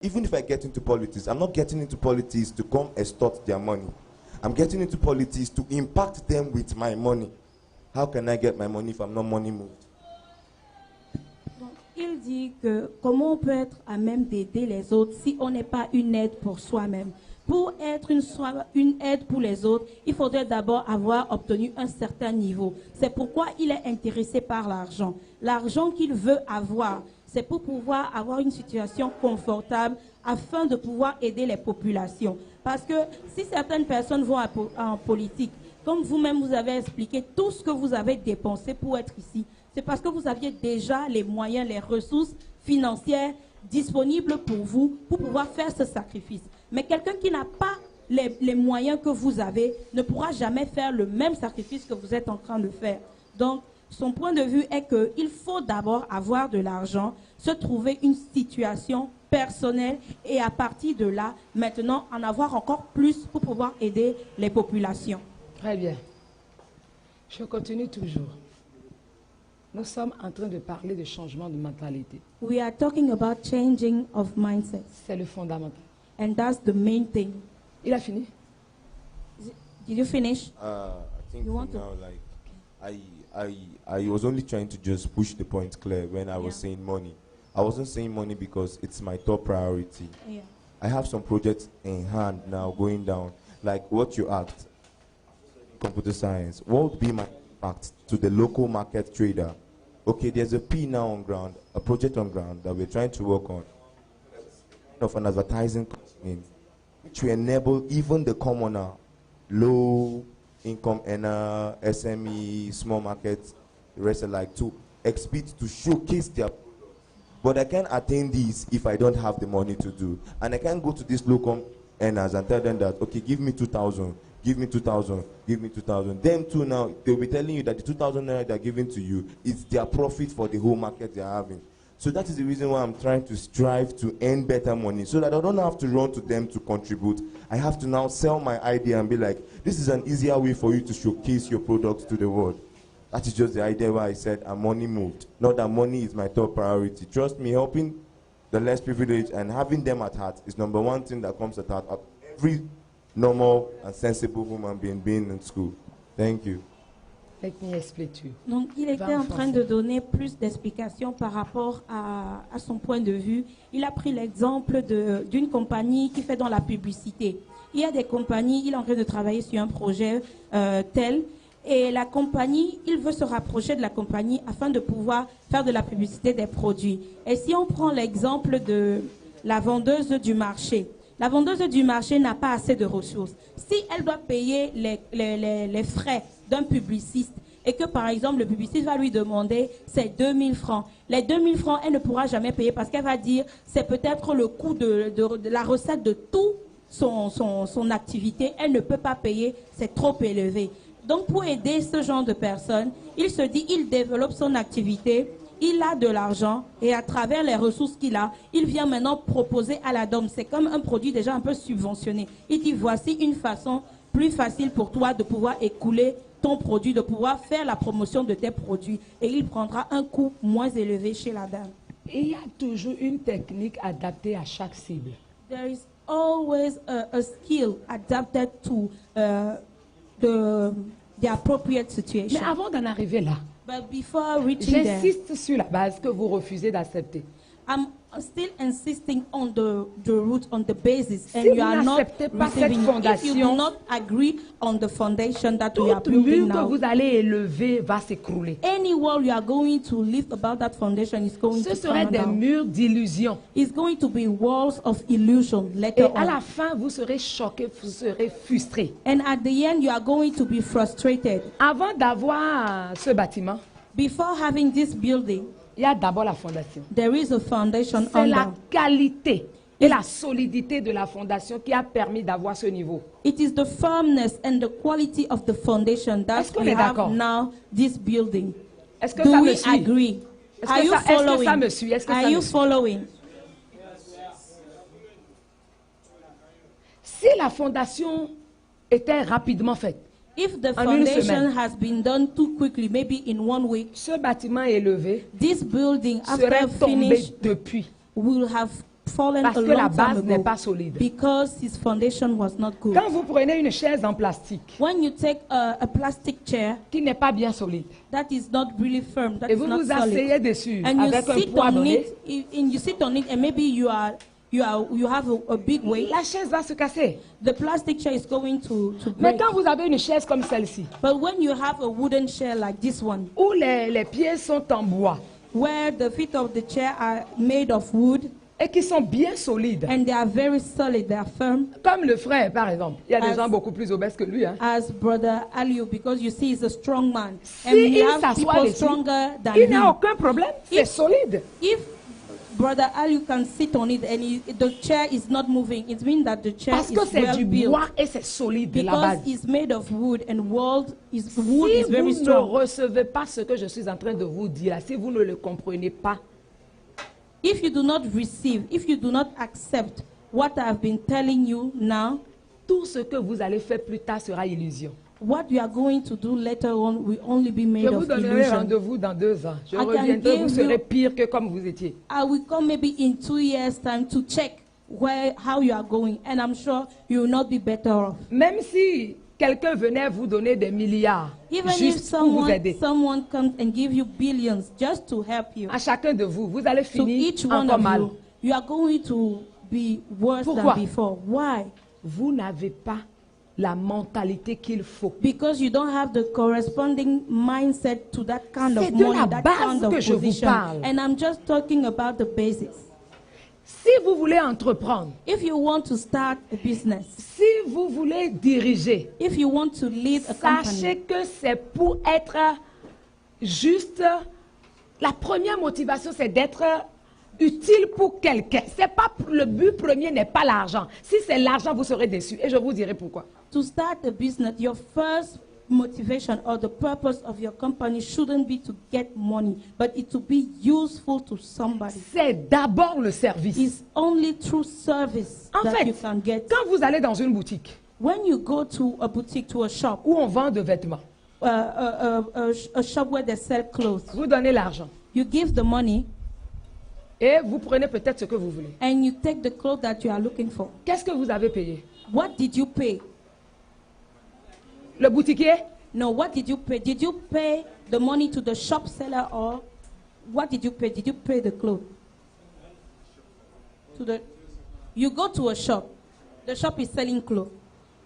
Even if I get into politics, I'm not getting into politics to come extort their money. I'm getting into politics to impact them with my money. How can I get my money if I'm not money moved? Donc, il dit que comment on peut être à même d'aider les autres si on n'est pas une aide pour soi-même. Pour être une aide pour les autres, il faudrait d'abord avoir obtenu un certain niveau. C'est pourquoi il est intéressé par l'argent. L'argent qu'il veut avoir, c'est pour pouvoir avoir une situation confortable afin de pouvoir aider les populations. Parce que si certaines personnes vont en politique, comme vous-même vous avez expliqué, tout ce que vous avez dépensé pour être ici, c'est parce que vous aviez déjà les moyens, les ressources financières disponibles pour vous, pour pouvoir faire ce sacrifice. Mais quelqu'un qui n'a pas les moyens que vous avez ne pourra jamais faire le même sacrifice que vous êtes en train de faire. Donc, son point de vue est qu'il faut d'abord avoir de l'argent, se trouver une situation personnelle et à partir de là, maintenant, en avoir encore plus pour pouvoir aider les populations. Très bien. Je continue toujours. Nous sommes en train de parler de changement de mentalité. We are talking about changing of mindset. C'est le fondamental. And that's the main thing. Il a fini? Did you finish? I think You for want to- now, like, I was only trying to just push the point clear when I was saying money. I wasn't saying money because it's my top priority. Yeah. I have some projects in hand now going down, like what you asked, computer science. What would be my impact to the local market trader? Okay, there's a P now on ground, a project on ground that we're trying to work on, of an advertising company, which will enable even the commoner, low income earner, SME, small markets, the rest alike, to expect to showcase their. But I can't attain this if I don't have the money to do. And I can't go to these local earners and tell them that, okay, give me 2,000, give me 2,000, give me 2,000. Them too now, they'll be telling you that the 2,000 naira they're giving to you is their profit for the whole market they're having. So that is the reason why I'm trying to strive to earn better money so that I don't have to run to them to contribute. I have to now sell my idea and be like, this is an easier way for you to showcase your products to the world. That is just the idea why I said I'm money moved. Not that money is my top priority. Trust me, helping the less privileged and having them at heart is number one thing that comes at heart of every normal and sensible human being in school. Thank you. Let me explain to you. Donc, il était en train de donner plus d'explications par rapport à son point de vue. Il a pris l'exemple d'une compagnie qui fait dans la publicité. Il y a des compagnies, il est en train de travailler sur un projet tel, et la compagnie, il veut se rapprocher de la compagnie afin de pouvoir faire de la publicité des produits. Et si on prend l'exemple de la vendeuse du marché, la vendeuse du marché n'a pas assez de ressources. Si elle doit payer les frais d'un publiciste et que, par exemple, le publiciste va lui demander c'est 2000 francs. Les 2000 francs, elle ne pourra jamais payer parce qu'elle va dire c'est peut-être le coût de la recette de tout son activité. Elle ne peut pas payer, c'est trop élevé. Donc, pour aider ce genre de personnes, il se dit, il développe son activité, il a de l'argent et à travers les ressources qu'il a, il vient maintenant proposer à la DOM. C'est comme un produit déjà un peu subventionné. Il dit, voici une façon plus facile pour toi de pouvoir écouler ton produit, de pouvoir faire la promotion de tes produits. Et il prendra un coût moins élevé chez la dame. Et il y a toujours une technique adaptée à chaque cible. There is always a skill adapted to the appropriate situation. Mais avant d'en arriver là, But before reaching there, j'insiste sur la base que vous refusez d'accepter. I'm still insisting on the root, on the basis, Si and vous you are not n'acceptez pas cette receiving it. If you fondation, do not agree on the foundation that we are Tout building mur que now, vous allez élever va s'écrouler. any wall you are going to lift about that foundation is going Ce to seraient come des down. murs d'illusion. It's going to be walls of illusion Et later à on. la fin, vous serez choqué, vous serez frustré. And at the end, you are going to be frustrated. Avant d'avoir ce bâtiment, Before having this building, il y a d'abord la fondation. there is a foundation C'est la under. qualité et la solidité de la fondation qui a permis d'avoir ce niveau. It is the firmness and the quality of the foundation that Est-ce qu'on we est have d'accord? now this building. Est-ce que Do ça me we suit? agree? Est-ce Are que you ça- est-ce que following? ça me suit? Est-ce que Are ça you me suit? following? Si la fondation était rapidement faite, If the En une foundation semaine. has been done too quickly, maybe in 1 week, ce bâtiment élevé this building serait after tombé finished depuis. will have fallen Parce a que la long time base n'est ago pas solide. because his foundation was not good. Quand vous prenez une chaise en plastique When you take a plastic chair qui n'est pas bien solide that is not really firm, that et is vous not vous solid, asseyez dessus and you avec un sit poids on donné, it, and you sit on it, and maybe you have a big weight, la chaise va se casser. the plastic chair is going to Mais break. quand vous avez une chaise comme celle-ci, But when you have a wooden chair like this one, où les pieds sont en bois where the feet of the chair are made of wood et qui sont bien solides, and they are very solid, they are firm, comme le frère par exemple, il y a des As- gens beaucoup plus obèses que lui. Hein. as Brother Aliu, because you see he's a strong man, and Si we il have s'assoit people dessus, stronger than il n'a him. aucun problème, c'est If- solide. If Brother Aliu can sit on it and the chair is not moving, it means that the chair Parce is que c'est well du built. bois et c'est solide de la Because base. it's made of wood and wood is Si very vous ne strong. recevez pas ce que je suis en train de vous dire, si vous ne le comprenez pas, If you do not receive, if you do not accept what I've been telling you now, tout ce que vous allez faire plus tard sera illusion. what you are going to do later on will only be Je made vous of donnerai illusion. rendez-vous dans 2 ans. Je I can reviendrai, vous give serez you- pire que comme vous étiez. I will come maybe in 2 years' time to check how you are going, and I'm sure you will not be better off. Même si quelqu'un venait vous donner des milliards, Even if juste pour vous aider, someone comes and give you billions just to help you, à chacun de vous, vous allez to finir each one encore of mal. you, you are going to be worse Pourquoi? than before. Why? Vous n'avez pas la mentalité qu'il faut. Because you don't have the corresponding mindset to that kind C'est of de money, la that base kind of que je vous position. parle. And I'm just talking about the basics. Si vous voulez entreprendre, If you want to start a business, si vous voulez diriger, if you want to lead a sachez company, que c'est pour être juste. La première motivation, c'est d'être utile pour quelqu'un. C'est pas le but premier n'est pas l'argent. Si c'est l'argent, vous serez déçu. Et je vous dirai pourquoi. to start a business, your first motivation or the purpose of your company shouldn't be to get money, but it to be useful to somebody. C'est d'abord le service. It's only through service En that you fait, can get. quand vous allez dans une boutique When you go to a boutique, to a shop, où on vend de vêtements, a shop where they sell clothes, vous donnez l'argent you give the money et vous prenez peut-être ce que vous voulez. and you take the clothes that you are looking for. Qu'est-ce que vous avez payé? What did you pay? Le boutiquier? No, what did you pay? Did you pay the money to the shop seller or what did you pay? Did you pay the clothes? You go to a shop. The shop is selling clothes.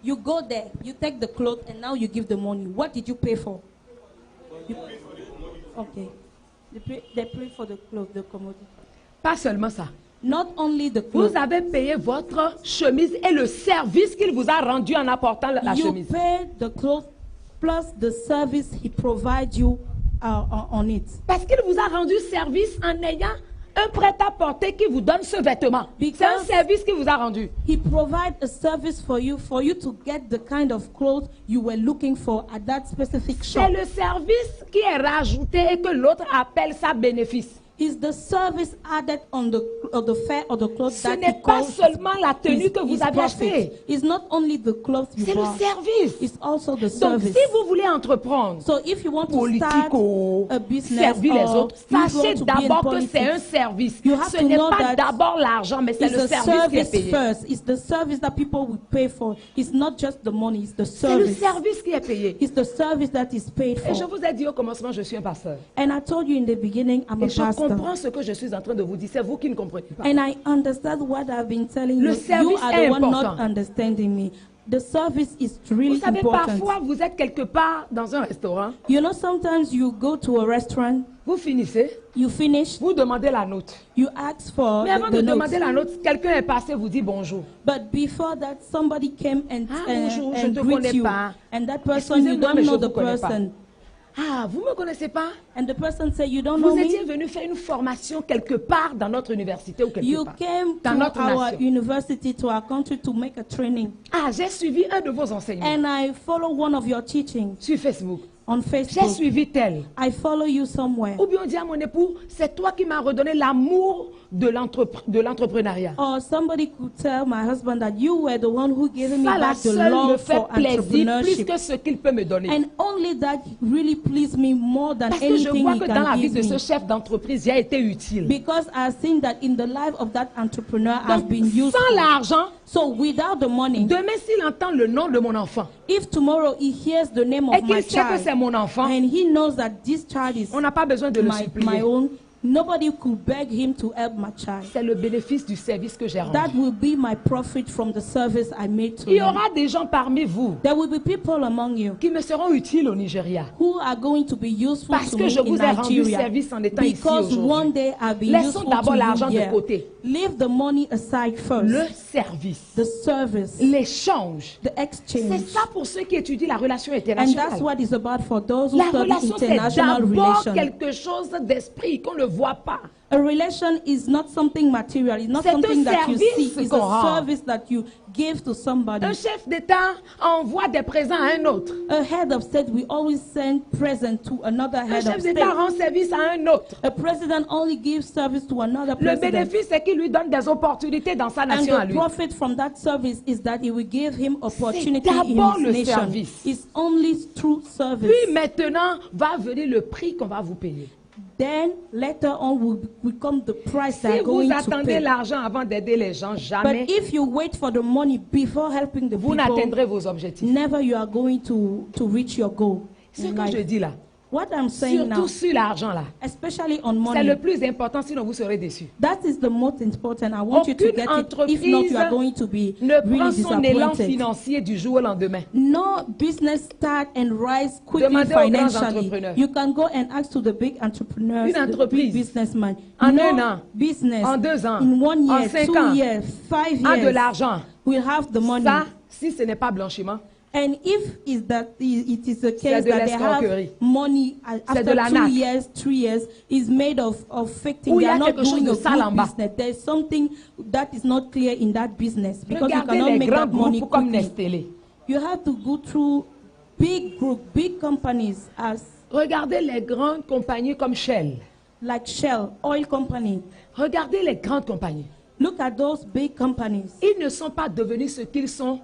You go there, you take the clothes, and now you give the money. What did you pay for? Okay. They pay for the clothes, the commodity. Pas seulement ça. Not only the clothes. Vous avez payé votre chemise et le service qu'il vous a rendu en apportant la You chemise. pay the clothes plus the service he provides you on it. Parce qu'il vous a rendu service en ayant un prêt-à-porter qui vous donne ce vêtement. C'est un Because- service qu'il vous a rendu. He provides a service for you to get the kind of clothes you were looking for at that specific shop. C'est le service qui est rajouté et que l'autre appelle ça bénéfice. Is the service added on the fare or the clothes Ce that n'est he pas calls seulement la tenue que vous his avez profit. achetée. It's not only the clothes you C'est le bought. service. It's also the Donc, service. si vous voulez entreprendre, So if you want to politique start ou a business servir les or autres, you sachez want to be in d'abord que c'est un politics, service. you have Ce to n'est know pas that d'abord l'argent, mais c'est it's le the service qui est service payé. first. It's the service that people will pay for. It's not just the money, it's the C'est le service. service qui est payé. It's the service that is paid Et je for. vous ai dit au commencement, je suis un pasteur. And I told you in the beginning, I'm a Et je pastor. comprends ce que je suis en train de vous dire. C'est vous qui ne comprenez pas. And I understand what I've been telling Le you. service You are est the one important. not understanding me. The service is Vous really savez, important. parfois, vous êtes quelque part dans un restaurant, You know, sometimes you go to a restaurant, vous finissez, you finish, vous demandez la note. you ask for Mais avant the de note. demander la note, quelqu'un est passé, vous dit bonjour. But before that, somebody came and, Ah, bonjour, je te greet connais you. pas. And that person, you Excusez-moi, don't mais je know vous the connais pas. person. Ah, vous ne me connaissez pas? And the person say, you don't know Vous me? étiez venu faire une formation quelque part dans notre université ou quelque You part. came Dans to notre our nation. university, to our country to make a training. Ah, j'ai suivi un de vos enseignements And I follow one of your teachings sur Facebook. on J'ai Facebook. suivi tel. I follow you somewhere. Ou bien on dit à mon époux, c'est toi qui m'as redonné l'amour de l'entrepreneuriat. Or somebody could tell my husband that you were the one who gave me Ça, la back the seule me love fait for plaisir plus entrepreneurship. que ce qu'il peut me donner. And only that really pleased me more than Parce que je anything vois he que dans la can vie give de ce me. chef d'entreprise, j'ai été utile. Because I've seen that in the life of that entrepreneur, Donc, I've been useful. sans l'argent, So without the money, demain s'il entend le nom de mon enfant if tomorrow he hears the name et of my qu'il sait que c'est child, mon enfant, and he knows that this child is on n'a pas besoin de le my supplier. own, nobody could beg him to help my child. C'est le bénéfice du service que j'ai rendu. That will be my profit from the service I made to Il y him. aura des gens parmi vous There will be people among you qui me seront utiles au Nigeria. who are going to be useful Parce to que me je in vous ai rendu Nigeria. service en étant ici Because aujourd'hui. one day I'll be Laissons useful d'abord to l'argent you de here. côté. Leave the money aside first. Le service, The service, l'échange. the C'est exchange. ça pour ceux qui étudient la relation And internationale. that's what it's about for those who La study relation, c'est international d'abord relations. quelque chose d'esprit qu'on ne voit pas. A relation is not something material. It's not C'est un something that you service see. It's qu'on a rend. service that you give to somebody. Un chef d'État envoie des présents à un autre. A head of state will always send present to another Un head chef of d'État state. rend service à un autre. A president only gives service to another Le president. bénéfice, c'est qu'il lui donne des opportunités dans sa And nation à the lui. profit from that service is that it will give him opportunity in d'abord his le nation. service. It's only through service. Puis maintenant, va venir le prix qu'on va vous payer. Then later on will come the price Si they are vous going to attendez pay. l'argent avant d'aider les gens, jamais But if you wait for the money before helping the vous people, n'atteindrez vos objectifs. never you are going to reach your goal. Ce in que life. je dis là, What I'm saying now, surtout sur l'argent là, especially on c'est money, le plus important, sinon vous serez déçus. that is the most important. I want you to Aucune get it. If not, you are going to be ne really prend son élan disappointed. financier du jour au lendemain. No business start and rise quickly Demandez aux grands financially. entrepreneurs. You can go and ask to the big entrepreneurs, Une the big entreprise, businessmen. en No un an, business en 2 ans, in 1 en year, 5 2 ans, years, 5 a de years l'argent. will have the money. Ça, si ce n'est pas blanchiment, And if it is the C'est case de that they have l'escroquerie. money C'est de after l'arnaque. 2 years, 3 years, is made of fake things. Où il They y a are not quelque chose doing de a sale en good bas. business. There is something that is not clear in that business because you regardez cannot les make grands that money groupes comme quickly. Nestlé. You have to go through big group, big companies as Regardez les grandes compagnies comme Shell. like Shell, oil company. Regardez les grandes compagnies. Look at those big companies. Ils ne sont pas devenus ce qu'ils sont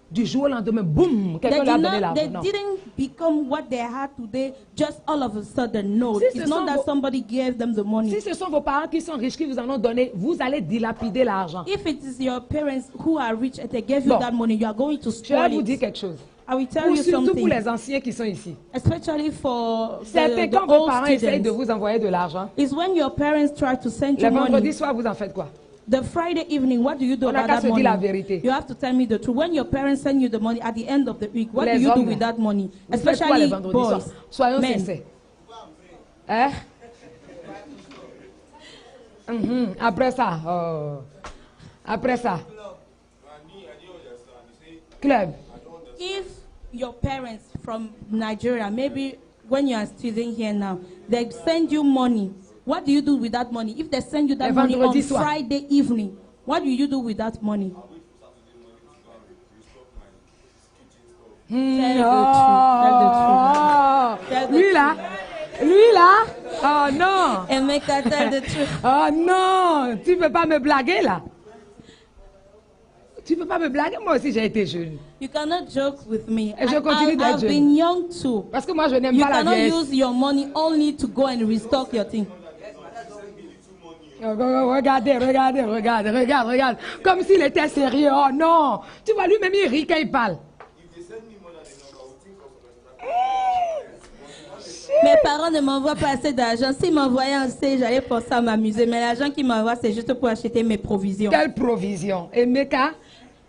du jour au lendemain. Boum, quelqu'un leur a donné They l'argent. Non. didn't become what they are today just all of a sudden. No, Si ce it's not sont that vos- somebody gave them the money. Si ce sont vos parents qui sont riches, qui vous en ont donné, vous allez dilapider l'argent. If it is your parents who are rich and they gave you Bon. that money, you are going to Je vais spoil vous dire it. quelque chose. I will tell Pour, you surtout pour something, les anciens qui sont ici. especially for C'est the quand vos old parents essayent de students. vous envoyer de l'argent. Is when your parents try to send Le you vendredi money. soir, vous en faites quoi? The Friday evening, what do you do On n'a about qu'à that se dire money? la vérité. You have to tell me the truth. When your parents send you the money at the end of the week, what Les do you do hommes, with that money? Vous faites quoi le Especially vendredi boys, soir? Soyons men. sincères. Hein? Après ça, après ça. Club. If your parents from Nigeria, maybe when you are student here now, they send you money, what do you do with that money? If they send you that Le money on vendredi soir. Friday evening, what do you do with that money? Tell the Lui là, oh non, And make her tell the truth. oh non, tu peux pas me blaguer là. Tu peux pas me blaguer, moi aussi j'ai été jeune. You cannot joke with me. Et je continue d'être I've jeune. been young too. Parce que moi je n'aime You pas la cannot vieillesse. use your money only to go and restock your thing. Regardez, regardez, regardez, regarde, regarde. Comme s'il était sérieux. Oh non. Tu vois, lui-même, il rit quand il parle. Mes parents ne m'envoient pas assez d'argent. S'ils m'envoyaient assez, j'allais penser à m'amuser. Mais l'argent qu'ils m'envoient, c'est juste pour acheter mes provisions. Quelle provision. Et Meka?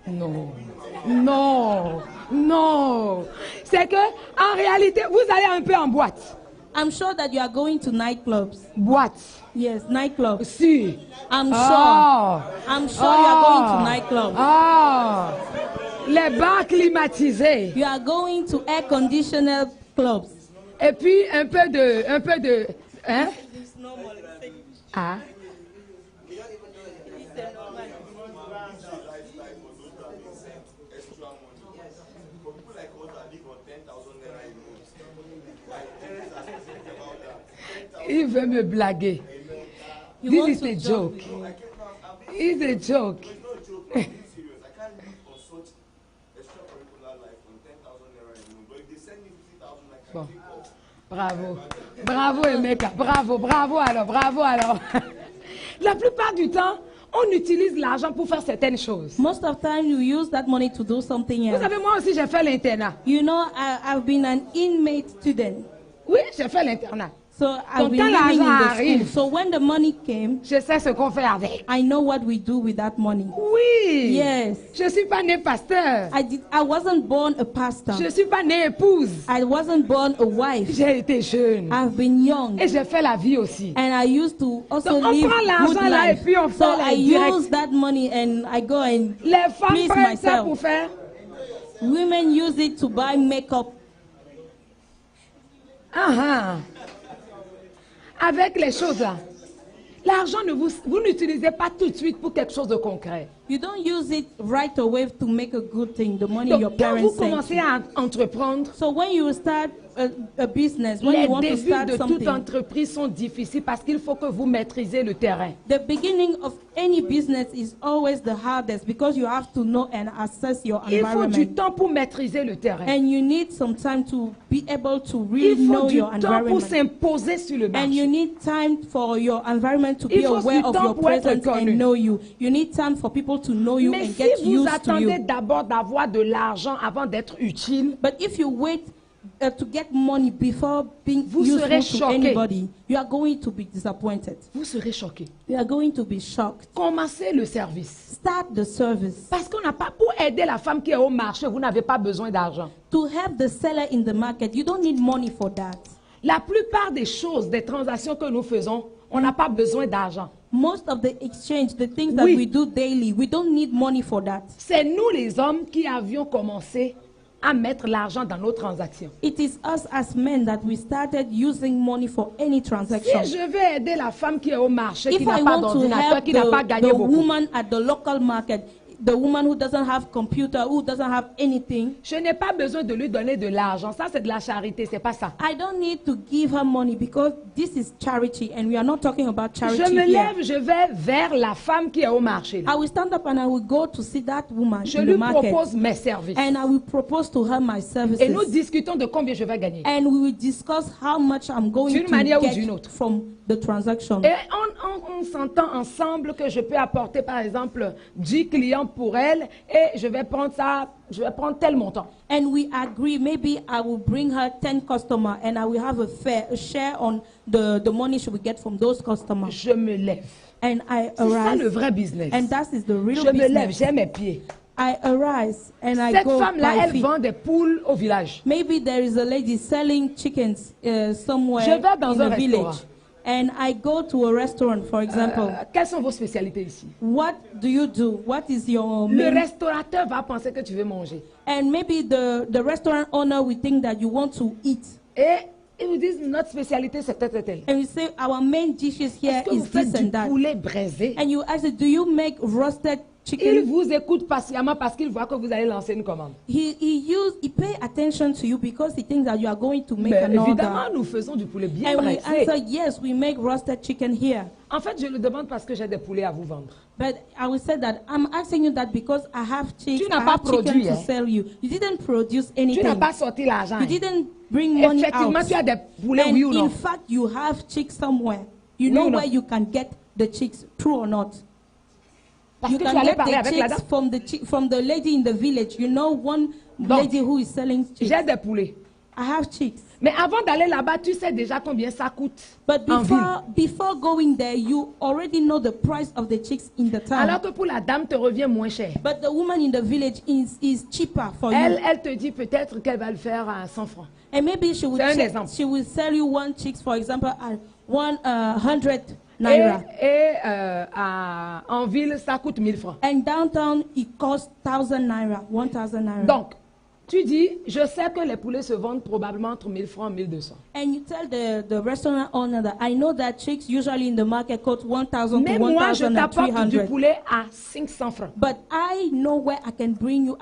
Non. Non. Non. C'est que, en réalité, vous allez un peu en boîte. I'm sure that you are going to nightclubs. Boîte. Yes, nightclubs. Si. I'm sure. Oh. I'm sure you are going to nightclubs. Oh. Les bars climatisés. You are going to air-conditioned clubs. Et puis, un peu de, hein? Ah. Il veut me blaguer. You This want is to a joke. joke. It's a joke. Bon. Bravo. Bravo, Emeka. Bravo, bravo alors, bravo alors. La plupart du temps, on utilise l'argent pour faire certaines choses. Most of the time, you use that money to do something Vous else. savez, moi aussi, j'ai fait l'internat. You know, I've been an inmate student. Oui, j'ai fait l'internat. So I've been quand living in l'argent the school. arrive, So when the money came, Je sais ce qu'on fait avec. I know what we do with that money. Oui. Yes. Je ne suis pas née pasteur. I wasn't born a pastor. Je ne suis pas née épouse. I wasn't born a wife. J'ai été jeune. I've been young. Et j'ai fait la vie aussi. And I used to also Donc, on live prend l'argent good là et life. puis on So fait I direct. use that money and I go and Les femmes please prennent ça myself. pour faire. Women use it to buy makeup. Ah, ah. Avec les choses là. L'argent, vous n'utilisez pas tout de suite pour quelque chose de concret. You don't use it right away to make a good thing, the money your Donc, quand vous parents sent commencez you. à entreprendre, So when you start a business, when les you want to débuts start de toute something, entreprise sont difficiles parce qu'il faut que vous maîtrisez le terrain. the beginning of any business is always the hardest because you have to know and assess your Il faut du environment. temps pour maîtriser le terrain. And you need some time to be able to really Il faut know du your temps pour environment. s'imposer sur le And you marché. need time for your environment to Il be faut aware du of temps your pour être presence connu. and know you. You need time for people to know you Mais and si get vous used to attendez you. d'abord d'avoir de l'argent avant d'être utile, But if you wait to get money before being Vous serez useful to choqué. anybody, you are going to be disappointed. vous serez choqué. You are going to be shocked. Commencez le service. Start the service. Parce qu'on n'a pas, pour aider la femme qui est au marché, vous n'avez pas besoin d'argent. To help the seller in the market, you don't need money for that. La plupart des choses, des transactions que nous faisons, on n'a pas besoin d'argent. Most of the exchange, the things that Oui. we do daily, we don't need money for that. C'est nous les hommes qui avions commencé à mettre l'argent dans nos transactions. It is us as men that we started using money for any transaction. Si je veux aider la femme qui est au marché, qui If n'a I pas want to d'ordinateur, help qui n'a pas gagné the beaucoup, woman at the local market, the woman who doesn't have computer, who doesn't have anything, je n'ai pas besoin de lui donner de l'argent. Ça, c'est de la charité, c'est pas ça. I don't need to give her money because this is charity and we are not talking about charity Je me here. lève, je vais vers la femme qui est au marché. I will stand up and I will go to see that woman Je in lui the market propose mes services. and I will propose to her my services. Et nous discutons de combien je vais gagner. And we will discuss how much I'm going D'une to manière ou get d'une autre. from the transaction. Et on s'entend ensemble que je peux apporter, par exemple, 10 clients pour elle et je vais prendre ça, je vais prendre tel montant. And we agree, maybe I will bring her 10 customers and I will have a share on the money she will get from those customers. Je me lève. And I C'est ça le arise. vrai business. And that is the real Je me lève, business. j'ai mes pieds. I arise and I Cette go femme-là, by elle feet. vend des poules au village. Maybe there is a lady selling chickens somewhere Je vais dans in un a village. restaurant. And I go to a restaurant, for example. Quelles sont vos spécialités ici? What do you do? What is your Le main? restaurateur va penser que tu veux manger. And maybe the restaurant owner will think that you want to eat. Et ils vous disent, notre spécialité, c'est tel. And you say, our main dishes here Est-ce que vous is faites this du and that. poulet braisé? And you ask, do you make roasted Il chicken? vous écoute patiemment parce qu'il voit que vous allez lancer une commande. He pay attention to you because he thinks that you are going to make Mais an évidemment, order. nous faisons du poulet bien And we braisé. answer, yes, we make roasted chicken here. En fait, je le demande parce que j'ai des poulets à vous vendre. But I will say that I'm asking you that because I have chicks, Tu n'as I pas have chicken produit, to hein? sell you. You didn't produce Tu n'as anything. pas sorti l'argent. You hein. didn't bring money Effectivement, out. tu as des poulets, And oui ou non? in fact, you have chicks somewhere. You Oui know ou non? where you can get the chicks, true or not. Parce You que tu can allais get parler the avec la chicks dame. from the lady in the village. You know one Donc, lady who is selling chicks. J'ai des poulets. I have chicks. Mais avant d'aller là-bas, tu sais déjà combien ça coûte But en ville. before going there, you already know the price of the chicks in the town. Alors que pour la dame, te revient moins cher. But the woman in the village is cheaper for Elle, you. elle te dit peut-être qu'elle va le faire à 100 francs. And maybe she will, C'est un exemple. she will sell you one chicks, for example, at 100 naira. Et en ville, ça coûte 1000 francs. And downtown, it costs 1,000 naira, 1,000 naira. Donc, Tu dis, je sais que les poulets se vendent probablement entre 1000 francs et 1200. And you tell the restaurant owner that I know that chicks usually in the market cost 1,000 Mais to moi, je t'apporte du 1,300. poulet à 500 francs. But I know where I can bring you.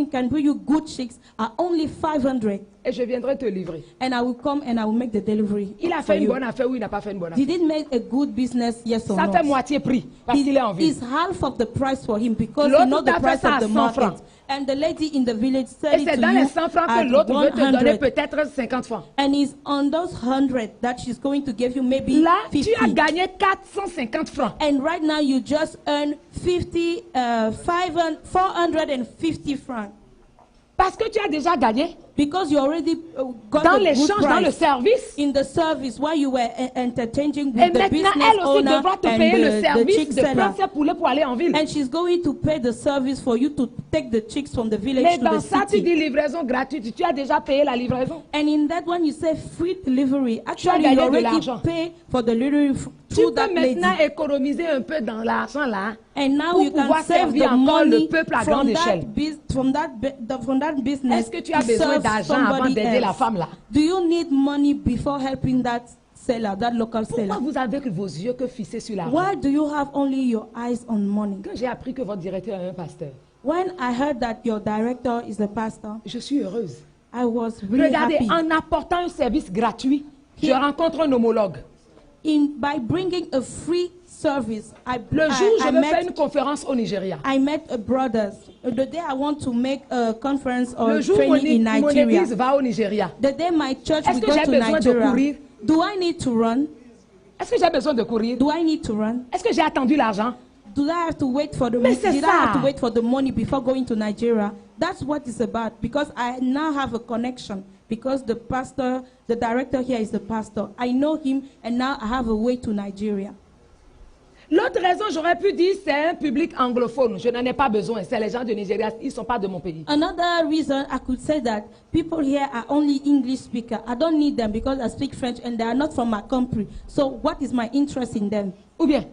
Can bring you good chicks at only 500, Et je viendrai te livrer. and I will come and I will make the delivery. Il a for fait une you. bonne affaire ou il n'a pas fait une bonne affaire? Did it make a good business? Yes or Ça no? fait moitié prix parce qu'il est en ville. It's half of the price for him because L'autre you know t'a the fait price ça of à the 100 market. francs. And the lady in the village said Et it c'est to dans you les 100 francs at que l'autre veut te donner 100. peut-être 50 francs. And it's on those 100 that she's going to give you maybe Là, 50. tu as gagné 450 francs. And right now you just earn 450 francs Parce que tu as déjà gagné because you already got dans a good l'échange, dans le price service. in the service while you were interchanging Et with the maintenant, business elle aussi owner devra te and payer le the service chick de seller. prendre ses poulets pour aller en ville. And she's going to pay the service for you to take the chicks from the village Mais to dans the ça, tu city. dis livraison gratuite. Tu as déjà payé la livraison. And in that one, you say free delivery. Actually, gagné you de already l'argent. pay for the delivery Tu through peux that lady. maintenant économiser un peu dans l'argent là. And now pour you can pouvoir save servir the encore le money peuple à from grande that, échelle. from that business. Est-ce que tu as to besoin serve d'argent avant somebody d'aider la else. femme là? Do you need money before helping that seller, that local Pourquoi seller? vous avez que vos yeux que fixés sur l'argent? Why do you have only your eyes on money? Quand j'ai appris que votre directeur est un pasteur, When I heard that your director is a pastor, je suis heureuse. I was really Regardez, happy. en apportant un service gratuit, je rencontre un homologue. By bringing a free service, Le jour où je I vais faire une met conférence au Nigeria, I met brothers. The day I want to make a conference or le jour où training in mon Nigeria, église va au Nigeria, the day my church Est-ce will que go j'ai to besoin de Nigeria, courir? do I need to run? est-ce que j'ai besoin de courir? Do I need to run? Est-ce que j'ai attendu l'argent? Do I have to wait for the Mais c'est did I have ça. to wait for the money before going to Nigeria? That's what it's about because I now have a connection because the pastor, the director here is the pastor. I know him and now I have a way to Nigeria. L'autre raison, j'aurais pu dire, c'est un public anglophone. Je n'en ai pas besoin. C'est les gens de Nigeria, ils ne sont pas de mon pays. Another reason I could say that people here are only English speaker. I don't need them because I speak French and they are not from my country. So what is my interest in them? Ou bien,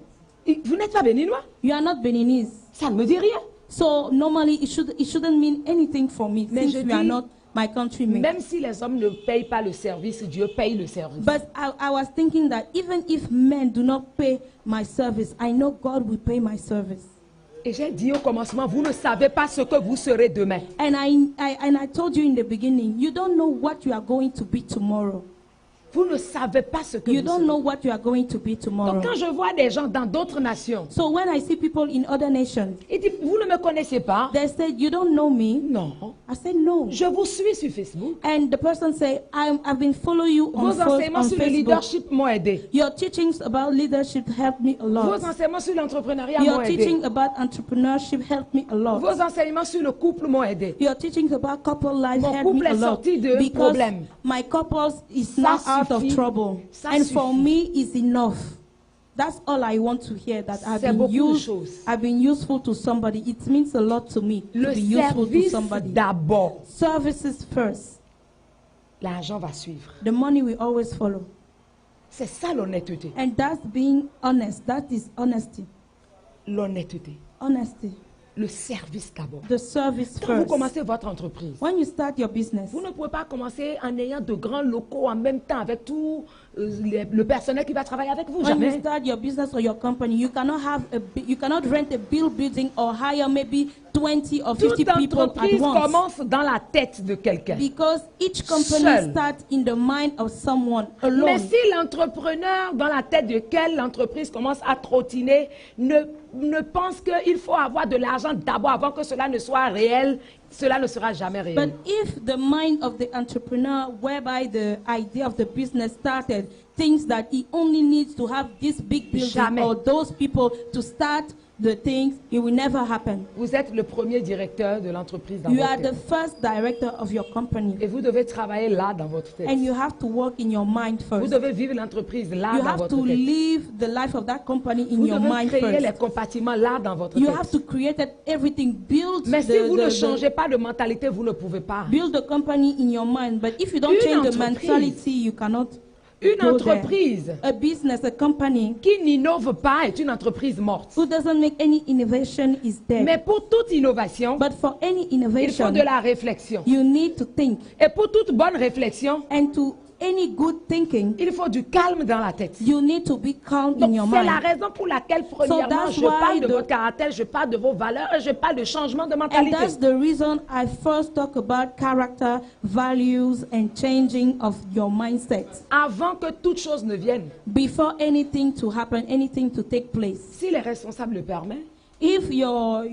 vous n'êtes pas béninois? You are not Beninese. Ça ne me dit rien. So normally it shouldn't mean anything for me Mais since je we are dis, not my countrymen. Même si les hommes ne payent pas le service, Dieu paye le service. But I was thinking that even if men do not pay my service, I know God will pay my service. Et j'ai dit au commencement, vous ne savez pas ce que vous serez demain. And I told you in the beginning, you don't know what you are going to be tomorrow. Vous ne savez pas ce que You vous don't serez. know what you are going to be Donc tomorrow. quand je vois des gens dans d'autres nations, So when I see people in other nations, ils disent, vous ne me connaissez pas? they said, you don't know me. Non. I said, no. Je vous suis sur Facebook. And the person said, I've been following you on, Vos enseignements sur le Facebook. leadership m'ont aidé. Your teachings about leadership helped me a lot. Vos enseignements sur l'entrepreneuriat m'ont Your aidé. teaching about entrepreneurship helped me a lot. Vos enseignements sur le couple m'ont aidé. Your teachings about couple life Mon helped me couple a est lot sorti de because problème. my couple is Ça now out of suffit. trouble. Ça And for suffit. me, it's enough. That's all I want to hear. That C'est beaucoup de choses. I've been useful to somebody. It means a lot to me Le to be useful to service somebody. d'abord. Services first. L'argent va suivre. The money will always follow. C'est ça l'honnêteté. And that's being honest. That is honesty. L'honnêteté. Honesty. Le service d'abord. The service Quand vous first. commencez votre entreprise, When you start your business, vous ne pouvez pas commencer en ayant de grands locaux en même temps avec tout le personnel qui va travailler avec vous. when you Jamais. start your business or your company, you cannot you cannot rent a building or hire maybe 20 or 50 Toute people at entreprise once. commence dans la tête de quelqu'un. Because each company Seul. starts in the mind of someone Mais alone. si l'entrepreneur dans la tête de quelle l'entreprise commence à trottiner ne pense qu'il faut avoir de l'argent d'abord avant que cela ne soit réel, cela ne sera jamais réel. But if the mind of the entrepreneur, whereby the idea of the business started, thinks that he only needs to have this big building Jamais. or those people to start the things, it will never happen. Vous êtes le premier directeur de l'entreprise dans You votre are the tête. first director of your company. Et vous devez travailler là dans votre tête. And you have to work in your mind Vous first. devez vivre l'entreprise là You dans have votre to tête. live the life of that company in Vous your devez mind créer les first. compartiments là dans votre You tête. have to create everything, build Mais si vous ne changez pas de mentalité, vous ne pouvez pas. build the company in your mind. But if you don't Une change the entreprise. mentality, you cannot. Une go there. entreprise A business, a company qui n'innove pas est une entreprise morte. who doesn't make any innovation is dead. Mais pour toute innovation, But for any il faut innovation, de la réflexion. you need to think. Et pour toute bonne réflexion, And to any good thinking, il faut du calme dans la tête. you need to be calm in Donc your c'est la mind. raison pour laquelle, premièrement, that's je why parle de the- votre caractère, je parle de vos valeurs et je parle de changement de And mentalité. that's the reason I first talk about character, values, and changing of your mindset. Avant que toute chose ne vienne, Before anything to happen, anything to take place. si les responsables le permettent, If your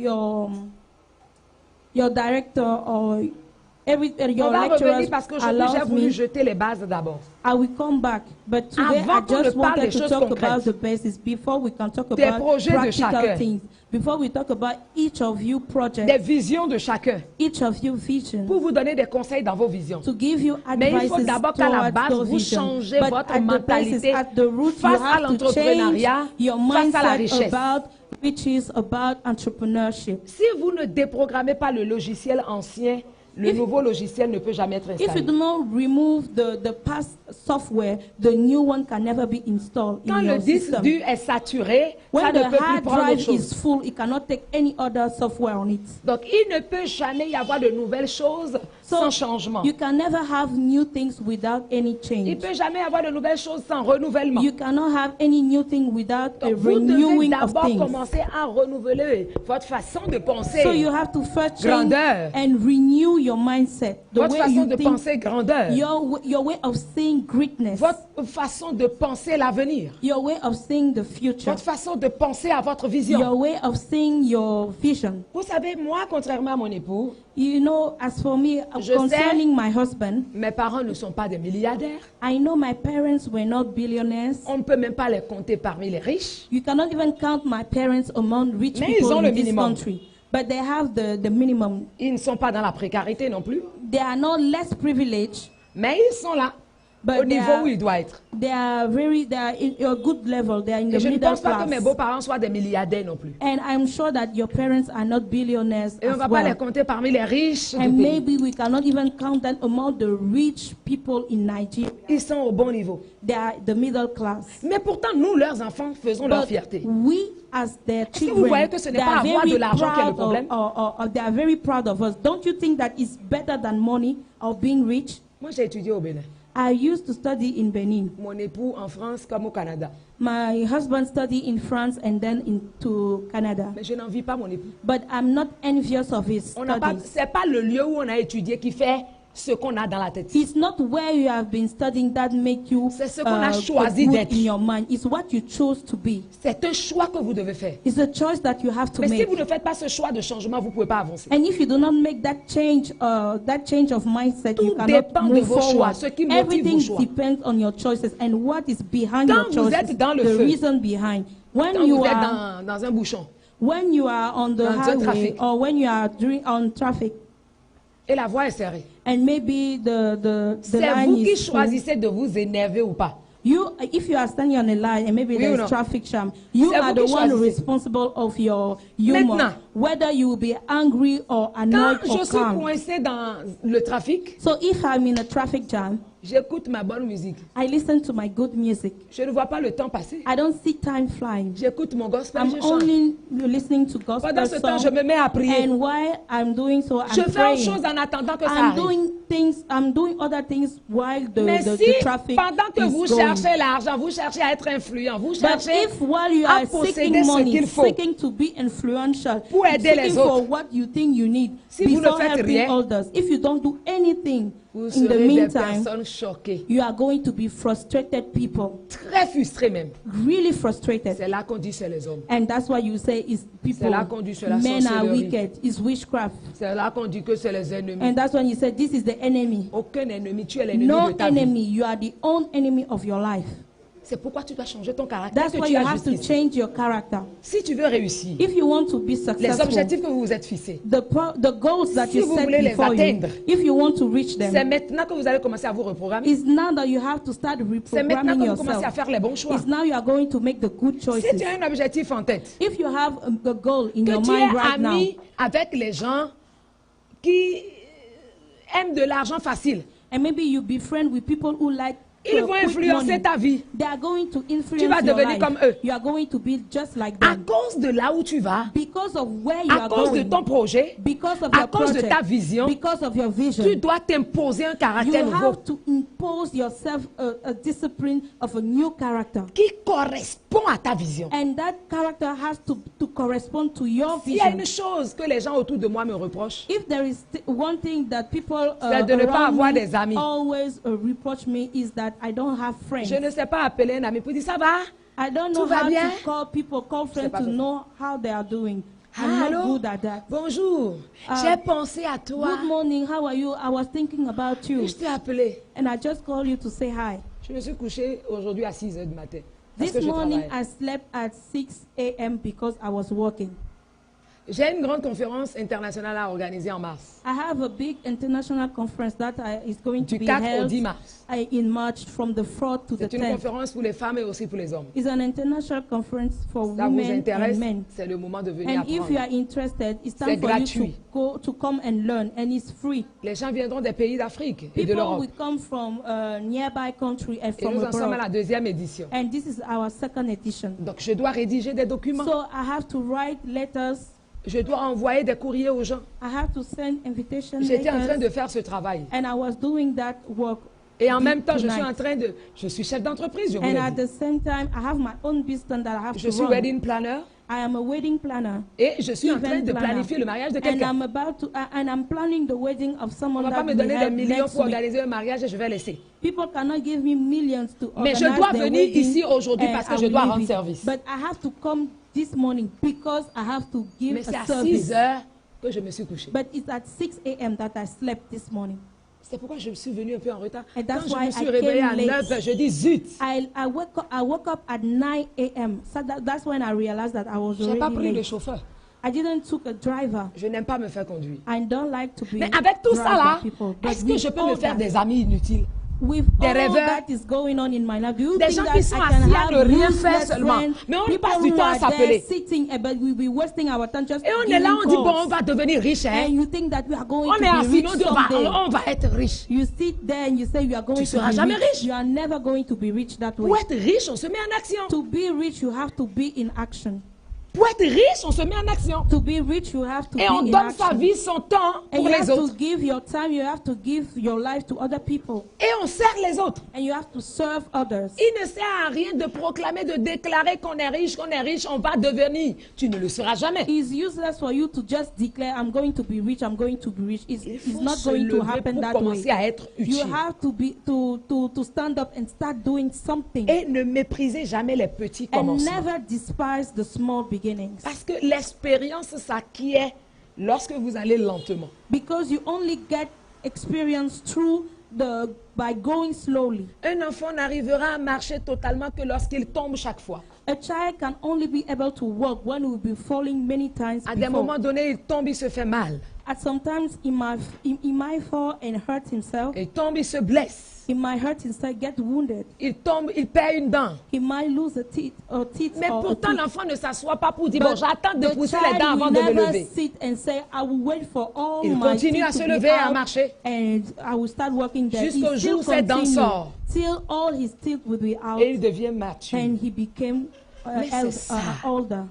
director or on your va lecturers revenir parce qu'aujourd'hui j'ai allows voulu me, jeter les bases d'abord. I will come back. But today Avant I qu'on ne just parle wanted des to choses talk concrètes, about the basis before we can talk des about projets de practical chacun, things. Before we talk about each of you des projects, visions de chacun, each of you vision, pour vous donner des conseils dans vos visions. to give you Mais il advices faut d'abord qu'à la towards base, your vous vision. changez But votre at the basis, mentalité at the root, you face à have to change l'entrepreneuriat, your face à la mindset richesse. about which is about entrepreneurship. Si vous ne déprogrammez pas le logiciel ancien, le nouveau logiciel ne peut jamais être If you installé. do not remove the past software, the new one can never be installed Quand in le your disque system. dur est saturé, ça When ne the peut plus hard prendre autre drive chose. is full, it cannot take any other software on it. Donc, il ne peut jamais y avoir de nouvelles choses sans changement. You can never have new things without any Il ne change. peut jamais y avoir de nouvelles choses sans renouvellement. You cannot have any new thing without a Donc, vous devez renewing of d'abord things. commencer à renouveler votre façon de penser. So you have to first change Grandeur. and renew your mindset. The Votre way façon you de think, penser grandeur. your way of seeing greatness, Votre façon de penser l'avenir. your way of seeing the future, Votre façon de penser à votre vision. your way of seeing your vision. Vous savez, moi, contrairement à mon époux, You know, as for me, Je concerning my husband, mes parents ne sont pas des milliardaires. I know my parents were not billionaires. On ne peut même pas les compter parmi les riches. You cannot even count my parents among rich Mais ils people ont in le this minimum. country. But they have the minimum. Ils ne sont pas dans la précarité non plus. They are not less privileged, Mais ils sont là, but au they niveau are, où ils doivent être. they are in a good level. They are in Et the je ne middle pense pas que mes class. beaux-parents soient des milliardaires non plus. And I'm sure that your parents are not billionaires Et on ne as va pas les well. compter parmi les riches du And pays. maybe we cannot even count them among the rich people in Nigeria. Ils sont au bon niveau. They are the middle class. Mais pourtant, nous, leurs enfants, faisons leur But fierté. we, as their que vous children, voyez que ce n'est they pas are avoir de very l'argent qui est le proud problème? or they are very proud of us. Don't you think that it's better than money or being rich? Moi, j'ai étudié au Bénin. I used to study in Benin. Mon époux en France comme au Canada. My husband studied in France and then into Canada. Mais je n'envie pas mon époux. But I'm not envious of his On n'a pas, studies. c'est pas le lieu où on a étudié qui fait ce qu'on a dans la tête. It's not where you have been studying that make you C'est ce qu'on a choisi good d'être. in your mind. It's what you chose to be. C'est un choix que vous devez faire. It's a choice that you have to Mais si make. vous ne faites pas ce choix de changement, vous ne pouvez pas avancer. And if you do not make that change of mindset, you Tout cannot dépend de move vos choix, forward. ce qui motive Everything vos choix. depends on your choices and what is behind Quand your vous choices. êtes dans le the feu, reason behind. When Quand you vous êtes are dans un bouchon when you are on the dans un highway trafic. or when you are on traffic et la voie est serrée, and maybe the c'est line vous qui is full, choisissez de vous énerver ou pas. if you are standing on a line and maybe Oui ou there's non? traffic jam, you C'est are vous the qui one choisissez. responsible of your humor, Maintenant, whether you will be angry or Quand annoyed je or suis calm. coincé dans le trafic, So if I'm in a traffic jam, j'écoute ma bonne musique. I listen to my good music. Je ne vois pas le temps passer. I don't see time flying. J'écoute mon gospel, I'm je chante. only listening to gospel Pendant ce temps, je songs. me mets à prier. And while I'm doing so, Je I'm fais autre praying. chose en attendant que ça I'm arrive. doing other things while Mais the si, traffic pendant que is vous going. cherchez l'argent, vous cherchez à être influent, vous But cherchez if while you à are posséder seeking ce money, qu'il faut, seeking to be influential, pour aider seeking les for autres. what you think you need, Si vous ne before faites helping rien, others, if you don't do anything vous in the serez des meantime, personnes choquées, you are going to be frustrated people, très frustrées même. really frustrated. C'est là qu'on dit c'est les hommes. And that's why you say is people, là qu'on dit c'est la men are sorcellerie. wicked, is witchcraft. C'est là qu'on dit que c'est les ennemis. And that's when you say this is the enemy. Aucun ennemi, tu es l'ennemi No de ta vie. enemy, you are the own enemy of your life. C'est pourquoi tu dois changer ton caractère That's que why tu you as have to jusqu'ici. change your character. Si tu veux réussir, If you want to be les successful, objectifs que vous vous êtes fixés, the goals that Si you vous set voulez les before you, atteindre, if you want to reach c'est them, maintenant que vous allez commencer à vous reprogrammer. it's now that you have to start C'est maintenant reprogramming que vous commencez à yourself. faire les bons choix. It's now you are going to make the good Si choices. tu as un objectif en tête, If you have a goal in your que tu mind es right now, ami avec les gens qui aiment de l'argent facile, and maybe you befriend with people who like Ils vont quick influencer money. ta vie. They are going to influence Tu vas your devenir life. comme eux. You are going to be just like À them. cause de là où tu vas, Because of where you à are cause de going, ton projet, because of à your cause de project, ta vision, because of your vision, tu dois t'imposer un you caractère nouveau have to impose yourself a discipline of a new character. qui correspond à ta vision. And that character has to correspond to your S'il y a vision. une chose que les gens autour de moi me reprochent, If there is one thing that people c'est de ne pas around avoir me des amis. always reproach me is that I don't have friends. Je ne sais pas appeler un ami pour dire ça va. I don't know Tout va how bien? to call people, call friends pas to faire. know how they are doing. I'm not Allô? good at that. Bonjour, j'ai pensé à toi. Good morning, how are you? I was thinking about you. Je t'ai appelé. And I just called you to say hi. Je me suis couché aujourd'hui à 6 h du matin. Parce que This je morning travaille. I slept at 6 a.m. because I was working. J'ai une grande conférence internationale à organiser en mars. I have a big international conference that is going to Du be 4 au held 10 mars. in March from the 4th to the C'est une 10th. conférence pour les femmes et aussi pour les hommes. It's an international conference for Ça vous women and intéresse? men. C'est le moment de venir And if you apprendre. are interested, it's C'est time for you gratuit. to come and learn, and it's free. Les gens viendront des pays d'Afrique et de People l'Europe. will come from nearby country and Et from nous en sommes à abroad. la 2e édition. And this is our second edition. Donc je dois rédiger des documents. So I have to write letters. Je dois envoyer des courriers aux gens. I have to send invitation J'étais en train letters. de faire ce travail. And I was doing that work. Et en même temps, je suis tonight. en train de... Je suis chef d'entreprise, je vous And l'ai at dit. the same time, I have my own business that I have Je to suis run. wedding planner I am a wedding planner. et je suis en train Event de planner. planifier le mariage de And quelqu'un. I'm about to, and I'm planning the wedding of On someone ne va pas that me will donner des help millions next pour week. organiser un mariage et je vais laisser. People cannot give me millions to Mais organize je dois their venir wedding, ici aujourd'hui and parce que I je will dois leave rendre it. service. But I have to come this morning because I have to give Mais c'est a à service. 6 heures que je me suis couchée. But it's at 6 a.m. that I slept this morning. C'est pourquoi je suis venue un peu en retard. And Quand that's je why me suis I réveillée came à late. 9 heures, je dis zut. I woke up at 9 a.m. So that's when I realized that I was Je n'ai pas already pris le late. chauffeur. I didn't took a driver. Je n'aime pas me faire conduire. I don't like to be Mais avec tout ça driven là, people. But est-ce que with je peux me all faire that- des amis inutiles? With Des all rêveurs, that is going on in my life, do you des think gens that qui sont I can assis à have ne rien useless faire seulement. friends, Mais on people passe du who temps à are s'appeler. there sitting, but we be wasting our time just Et on est giving là, on dit bon, calls. on va devenir riche, hein? And you think that we are going On to est be assis, rich on dit someday. on va être riche. You sit there and you say you are going to seras be jamais rich. riche. You are never going to be rich that way. Pour être riche, on se met en action. To be rich, you have to be in action. Pour être riche, on se met en action. To be rich, you have to Et be on in donne sa action. vie, son temps And pour you les have to autres. give your time, you have to give your life to other people. Et on sert les autres. And you have to serve others. Il ne sert à rien de proclamer, de déclarer qu'on est riche, on va devenir. Tu ne le seras jamais. It's useless for you to just declare, I'm going to be rich, I'm going to be rich. Il It's faut not se going to lever happen pour that commencer way. à être You utile. have to be to stand up and start doing something. Et ne méprisez jamais les petits And commencements. never despise the small beginnings. Parce que l'expérience s'acquiert lorsque vous allez lentement. Because you only get experience by going slowly. Un enfant n'arrivera à marcher totalement que lorsqu'il tombe chaque fois. A child can only be able to walk when he will be falling many times À des before. moments donnés, il tombe, il se fait mal. At sometimes he might fall and hurt himself. Il tombe, il se blesse. He might hurt himself, get wounded. Il tombe, il perd une dent. He might lose a teeth or Mais or a pourtant, tooth. l'enfant ne s'assoit pas pour dire, bon, But j'attends de the pousser les child dents avant will de me never lever. sit and say, I will wait for all Il my continue teeth à to se be lever et à out marcher. and I will start working there. Jusqu'au He jour où still ses dents continue sortent. till all his teeth will be out Et il devient mature. and he became Mais c'est ça. older.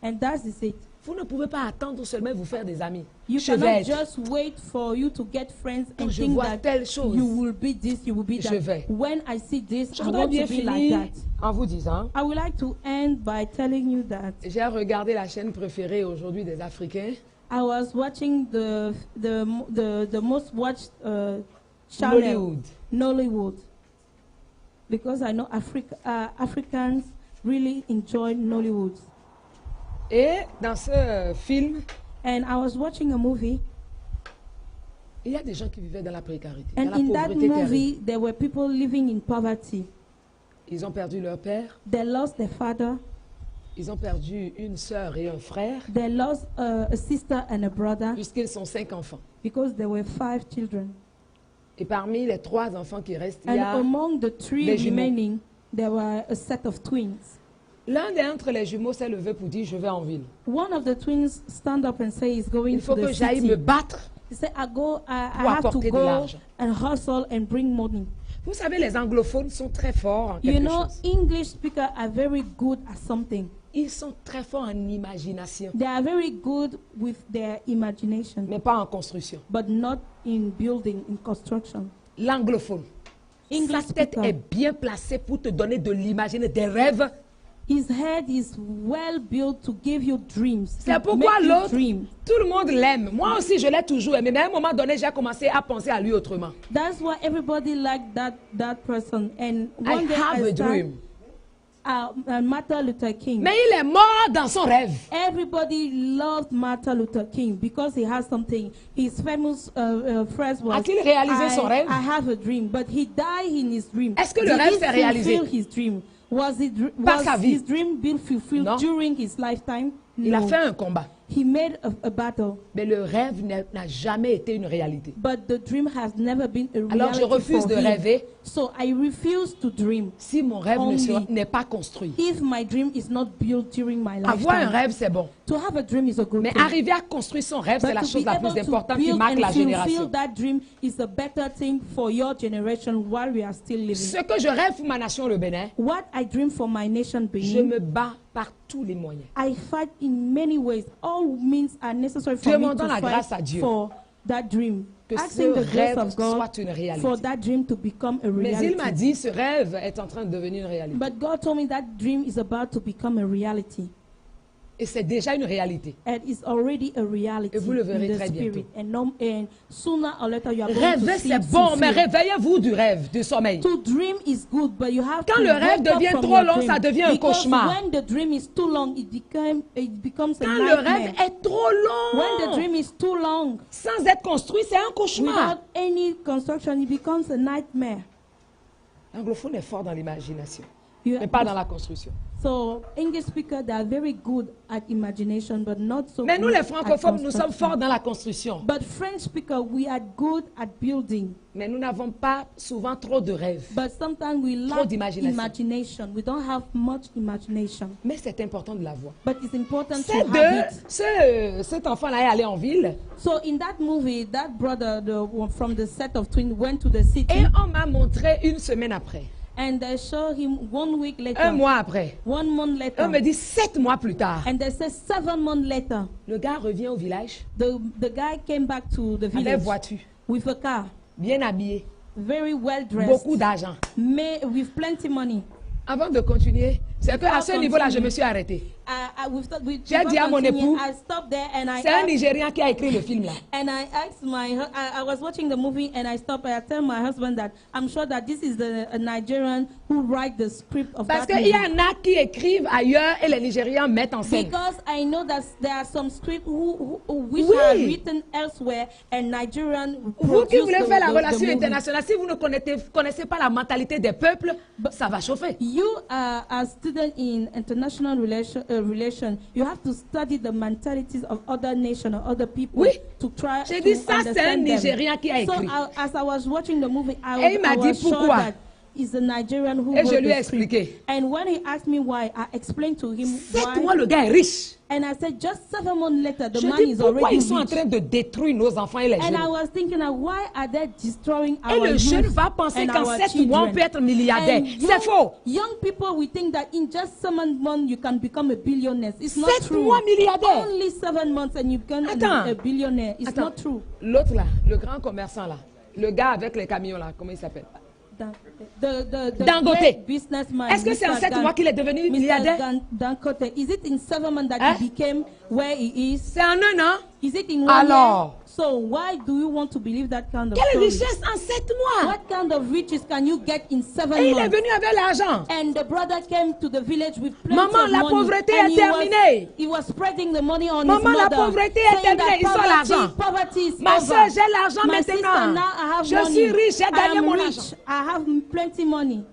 And that is it. Vous ne pouvez pas attendre seulement vous faire des amis. You Je vais cannot être. just wait for you to get friends Quand and je think vois that telle chose, you will be this, you will be je that. vais. When I see this, Je I voudrais want bien to be like finir that. en vous disant, I would like to end by telling you that j'ai regardé la chaîne préférée aujourd'hui des Africains, I was watching the most watched channel, Nollywood. Nollywood, because I know Africans really enjoy Nollywood. Et dans ce film, And I was watching a movie, il y a des gens qui vivaient dans la précarité, dans and la in that pauvreté terrible. movie, there were people living in poverty. Ils ont perdu leur père, They lost their father, ils ont perdu une sœur et un frère, they lost a sister and a brother, puisqu'ils sont 5 enfants. because there were 5 children. Et parmi les 3 enfants qui restent, il y And a among the 3 les jumeaux. remaining, there were a set of twins. l'un d'entre les jumeaux s'est levé pour dire, je vais en ville. One of the twins stand up and say he's going Il faut to que the j'aille city. me battre He said, I pour have to apporter de go l'argent. and hustle and bring money. Vous savez, les anglophones sont très forts en You quelque know, chose. English speakers are very good at something. Ils sont très forts en imagination, They are very good with their imagination, mais pas en construction. but not in building, in construction. L'anglophone, English sa tête speaker, est bien placée pour te donner de l'imaginer, des rêves. his head is well built to give you dreams. C'est to pourquoi make you l'autre, dream. tout le monde l'aime. Moi aussi, je l'ai toujours aimé, mais à un moment donné, j'ai commencé à penser à lui autrement. That's why everybody liked that person. And I one day have a I dream. Martin Luther King. Mais il est mort dans son rêve. Everybody loved Martin Luther King because he has something. His famous phrase was, A-t-il réalisé son rêve? I have a dream, but he died in his dream. Est-ce que le Did rêve he s'est réalisé? fulfill his dream? Was Par sa vie. his dream been fulfilled Non. during his lifetime? Il a No. fait un combat. He made a battle, Mais le rêve n'a jamais été une réalité. but the dream has never been a reality Alors je refuse for de him. rêver So I refuse to dream si mon rêve Only. n'est pas construit. if my dream is not built during my Avoir un lifetime. rêve, c'est bon. To have a dream is a good Mais thing. arriver à construire son rêve, c'est But la to chose be la able plus to importante qui build marque and la fulfill génération. that dream is a better thing for your generation while we are still living. Ce que je rêve pour ma nation, le Bénin, What I dream for my nation, je Benin, me bats par tous les moyens. I fight in many ways. All means are necessary for me Demandons la to grâce à fight Dieu. for that dream. Que Asking ce the grace rêve of God soit une réalité. for that dream to become a Mais il m'a reality. dit, ce rêve est en train de devenir une réalité. But God told me that dream is about to become a reality. Et c'est déjà une réalité. And it's already a reality Et vous le verrez in the très spirit. bientôt. And sooner or later you are going Rêver, to see c'est it bon, mais fulfilled. réveillez-vous du rêve, du sommeil. To dream is good, but you have Quand to le rêve wake up devient from trop your long, dream. ça devient un Because cauchemar. when the dream is too long, it becomes a Quand le nightmare. rêve est trop When the long, dream is too long, sans être construit, c'est un cauchemar. without any construction, it becomes a nightmare. L'anglophone est fort dans l'imagination, You- mais pas dans la construction. So English speakers, they are very good at imagination, but not so Mais nous, good les at francophones, nous sommes construction. forts dans la construction. But French speakers, we are good at building. Mais nous n'avons pas souvent trop de rêves. But sometimes we Trop lack d'imagination. imagination. We don't have much imagination. Mais c'est important de l'avoir. But it's important to Ces have it. cet enfant-là est allé en ville So in that movie, that brother the one from the set of Twin went to the city, et on m'a montré une semaine après, and they show him 1 week later, un mois après. 1 month later, On me dit 7 mois plus tard. and they say 7 months later, Le gars revient au village the guy came back to the avec village voiture, with a car, bien habillé, very well dressed, beaucoup d'argent. with plenty money. Avant de continuer, c'est qu'à Before ce niveau-là, je continuing, me suis arrêté. J'ai dit à mon époux, I stopped there and I C'est un asked, Nigérian qui a écrit le film là. and I asked I was watching the movie and I stopped and I tell my husband that I'm sure that this is a Nigerian who write the script of Parce that qu'il y movie. en a qui écrivent ailleurs et les Nigérians mettent en scène. Because I know that there are some scripts which Oui. are written elsewhere and Nigerian Vous qui produce voulez the- faire la the relation movie. internationale, si vous ne connaissez pas la mentalité des peuples, ça va chauffer. You are a student in international relation. You have to study the mentalities of other nations or other people Oui. to try J'ai to dit, ça, c'est un understand them. Nigérian qui a So écrit. as I was watching the movie, Et il m'a I dit was sure pourquoi. that it's a Nigerian who Et je wrote lui ai the script. expliqué. And when he asked me why, I explained to him 7 mois, why. le gars est riche. And I said, just 7 months later, the Je man dis, is pourquoi already ils sont en rich. train de détruire nos enfants et les And I jeunes? was thinking, why are they destroying Et our le jeune youth va penser and qu'en our 7 mois, on children? peut être milliardaire. And C'est faux. Young people, we think that in just 7 months you can become a billionaire. It's not 7 true. mois milliardaire. Only 7 months and you become Attends. a billionaire. It's Attends. not true. L'autre là, le grand commerçant là, le gars avec les camions là, comment il s'appelle? The Dangote. great businessman. Est-ce que c'est en Mr. 7 mois qu'il est devenu milliardaire? Dangote. Is it in 7 months that Hein? he became where he is? C'est en un an. Is it in 1 Alors? year? So why do you want to believe that kind of Quelle story? richesse en 7 mois? What kind of riches can you get in 7 Et il est months? venu avec l'argent. And the brother came to the village with plenty Maman, of la money. pauvreté and est terminée. he was spreading the money on Maman, his la mother. pauvreté est saying terminée. that Ils ont l'argent. Poverty is Ma over. soeur, j'ai l'argent My sister, maintenant. now I have Je money. suis riche, j'ai I gagné am mon rich. argent. I have plenty money.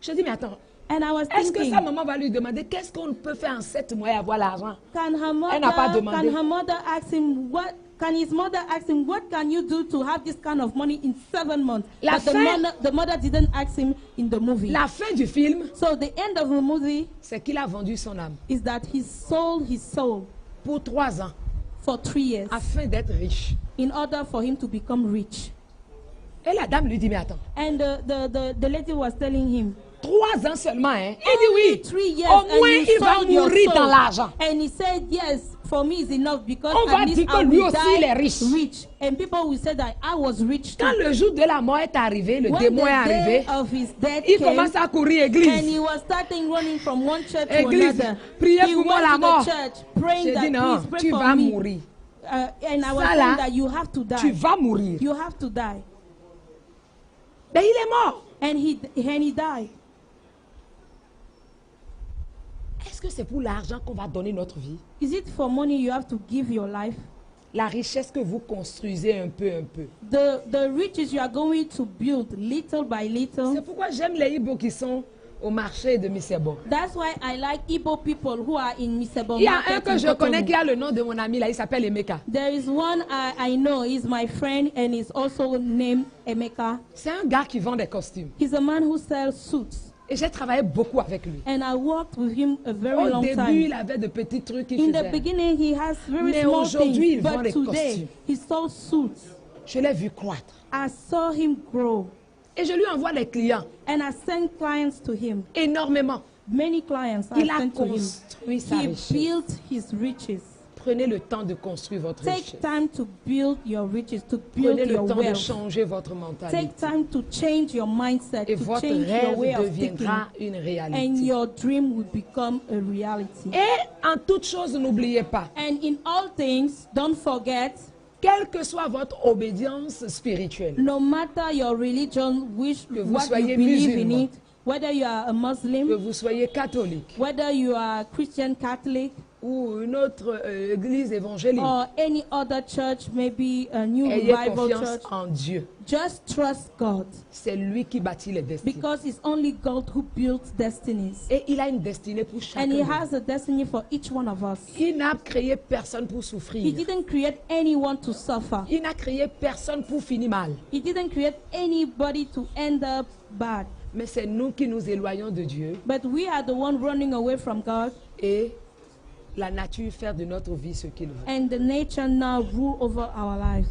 Je dis, mais attends, And I was est-ce que thinking, sa maman va lui demander qu'est-ce qu'on peut faire en 7 mois et avoir l'argent? can Elle n'a pas demandé. her mother ask him can his mother ask him what can you do to have this kind of money in 7 months? La But the mother didn't ask him in the movie. La fin du film, So the end of the movie c'est qu'il a vendu son âme is that he sold his soul pour 3 ans for 3 years afin d'être riche. in order for him to become rich. Et la dame lui dit, mais attends, And the lady was telling him, 3 ans seulement, hein? Il only dit 3 oui. years Au and moins, you il va sold your mourir soul. dans l'argent. And he said, yes, for me it's enough because On va at least dire que I lui will aussi, die il est riche. rich. And people will say that I was rich too. Quand le jour de la mort est arrivé, le When démon est the day arrivé, of his death il came, commence à courir and église. he was starting running from one church to Église, another. priez He pour moi went la to mort. the church praying J'ai that dit non, please pray tu for vas me. mourir. And I was Ça, là, saying that you have to Tu die. vas mourir. You have to die. Mais il est mort. And he died. Est-ce que c'est pour l'argent qu'on va donner notre vie? Is it for money you have to give your life? La richesse que vous construisez un peu. The riches you are going to build little by little. C'est pourquoi j'aime les Ibo qui sont au marché de Misebo. That's why I like Igbo people who are in Misebo Il y a un market que in je connais Cotonou. qui a le nom de mon ami là, il s'appelle Emeka. There is one I know, he's my friend and he's also named Emeka. C'est un gars qui vend des costumes. He's a man who sells suits. Et j'ai travaillé beaucoup avec lui. And I worked with him a very Au long début, time. il avait de petits trucs qu'il In the faisait. beginning, he has very Mais small aujourd'hui, il things, vend but des today, costumes. he sold suits. Je l'ai vu croître. I saw him grow, Et je lui envoie des clients. and I sent clients to him. Énormément. Many clients I Il a sent to him. construit sa He richesse. built his riches. Prenez le temps de construire votre Take richesse. time to build your riches, to build Prenez le your temps de wealth. changer votre mentalité. Take time to change your mindset, Et to votre change your way rêve of thinking, deviendra une and réalité. your dream will become a reality. Et en toute chose, n'oubliez pas, And in all things, don't forget, quelle que soit votre obédience spirituelle, no matter your religion, which Que vous what you soyez believe in musulman. it, whether you are a que Muslim, vous soyez catholique whether you are Christian, Catholic, ou une autre église évangélique, or any other church, maybe a new ayez revival confiance church, en Dieu. just trust God, C'est lui qui bâtit les destinées. because it's only God who builds destinies. Et il a une destinée pour chacun And de He nous. has a destiny for each one of us. Il n'a créé personne pour He souffrir. didn't create anyone to suffer. Il n'a créé personne pour finir mal. He didn't create anybody to end up bad. Mais c'est nous qui nous éloignons de Dieu But we are the one running away from God, et la nature faire de notre vie ce qu'il veut. and the nature now rule over our lives.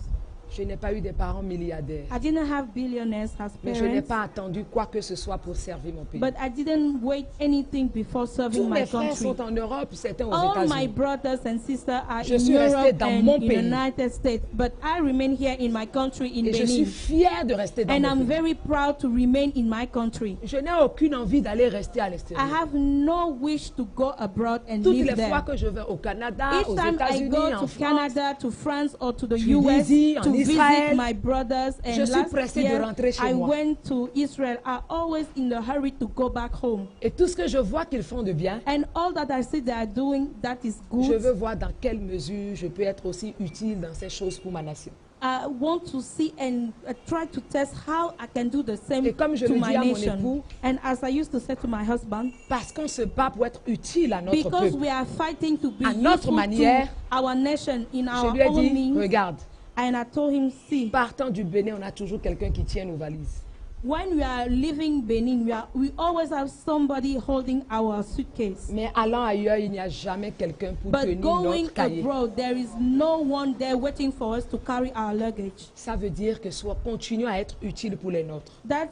Je n'ai pas eu des parents milliardaires, I didn't have billionaires as mais je n'ai parents, pas attendu quoi que ce soit pour servir mon pays. but I didn't wait anything before Tous serving my mes frères country. sont en Europe, certains aux All my États-Unis. brothers and sisters are Je in suis restée Europe dans and mon in the pays. United States, but I remain here in my country in Et je suis Benin, fière de rester dans and mon I'm pays. very proud to remain in my country. Je n'ai aucune envie d'aller rester à I l'extérieur. have no wish to go abroad and Toutes live les fois there. que je vais au Canada, Each aux time I États-Unis, go en to France, Canada, to France, or to the Tunisie, US en to visit Israël, my brothers, je and suis last pressée de year rentrer chez I moi. went to Israel, I'm always in a hurry to go back home. et tout ce que je vois qu'ils font de bien, And all that I see they are doing, that is je veux good. voir dans quelle mesure je peux être aussi utile dans ces choses pour ma nation. I want to see and try to test how I can do the same Et comme je to le dis my à mon nation. époux, And as I used to say to my husband, Parce qu'on se bat pour être utile à notre because peuple. we are fighting to be À notre useful manière, to our nation in Je our lui ai own dit, means. regarde, And I told him, see, partant du Bénin, on a toujours quelqu'un qui tient nos valises. when we are leaving Benin, we always have somebody holding our suitcase. Mais allant ailleurs, il n'y a jamais quelqu'un pour But tenir going notre cahier. abroad, there is no one there waiting for us to carry our luggage. Ça veut dire que soit continuons à être utile pour les nôtres. That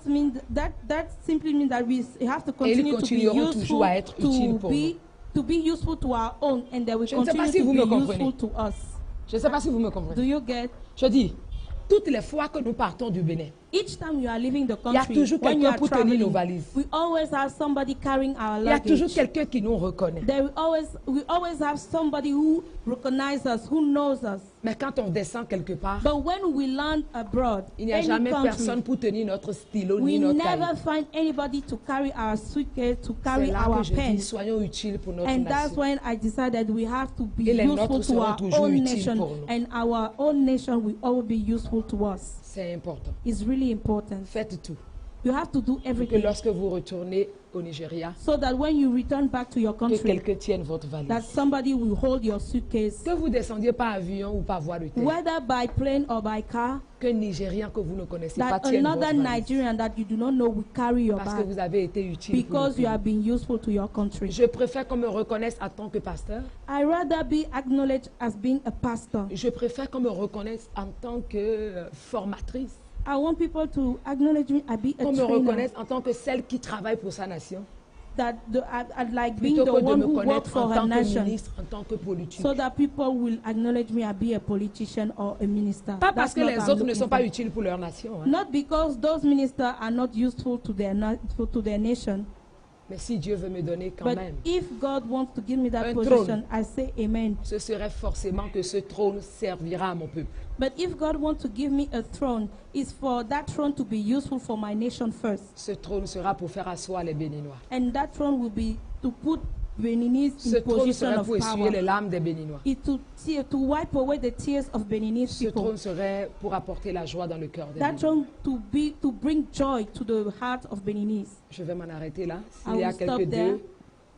simply means that we have to Et ils continue to be continueront toujours useful à être utiles pour nous. to be useful to our own, and they will Je ne sais pas continue si to vous be me comprenez. useful to us. Je ne sais pas si vous me Do comprenez. you get? Je dis, toutes les fois que nous partons du Bénin, Each time you are leaving the il y a country, toujours when you quelqu'un are pour tenir nos traveling, valises. we always have somebody carrying our Il y a toujours luggage. quelqu'un qui nous reconnaît. We always have somebody who recognizes us, who knows us. Mais quand on descend quelque part, But when we land abroad, il n'y a any jamais country, personne pour tenir notre stylo we ni notre never cahier. find anybody to carry our suitcase, to C'est carry là our que je pen. dis, soyons utiles pour notre And that's nation. when I decided we have to be Et les useful nôtres to seront our toujours own utiles nation, pour nous. and our own nation will always be useful to us. C'est important. It's really important. Faites tout. You have to do Que everything lorsque vous retournez au Nigeria, so that when you return back to your que country, quelqu'un tienne votre that valise. somebody will hold your suitcase, Que vous descendiez par avion ou par voie de terre. whether by plane or by car, Que Nigérian que vous ne connaissez pas that tienne votre another valise. Nigerian that you do not know will carry your Parce que bag vous avez été utile pour le because you have pays. been useful to your country. Je préfère qu'on me reconnaisse en tant que pasteur. I rather be acknowledged as being a pastor. Je préfère qu'on me reconnaisse en tant que formatrice. I want people to acknowledge me. I be a Qu'on me trainer. reconnaisse en tant que celle qui travaille pour sa nation. That I'd like being Plutôt the que de one me who works connaître for en her tant que nation. ministre, en tant que politique. So that people will acknowledge me I be a politician or a minister. Pas parce That's que not les what I'm autres ne looking sont pas for. utiles pour leur nation. Hein. Not because those ministers are not useful to their nation. Mais si Dieu veut me donner quand But même, if God wants to give me that Un position, I say amen. ce serait forcément que ce trône servira à mon peuple. But if God wants to give me a throne, it's for that throne to be useful for my nation first. Ce trône sera pour faire asseoir les Béninois. And that throne will be to put Beninese Ce in trône position serait of pour essuyer les power. larmes des Béninois. It to wipe away the tears of Beninese Ce people. trône serait pour apporter la joie dans le cœur des That Béninois. throne to bring joy to the heart of Beninese. Je vais m'en arrêter là. I S'il y a will stop quelques there. deux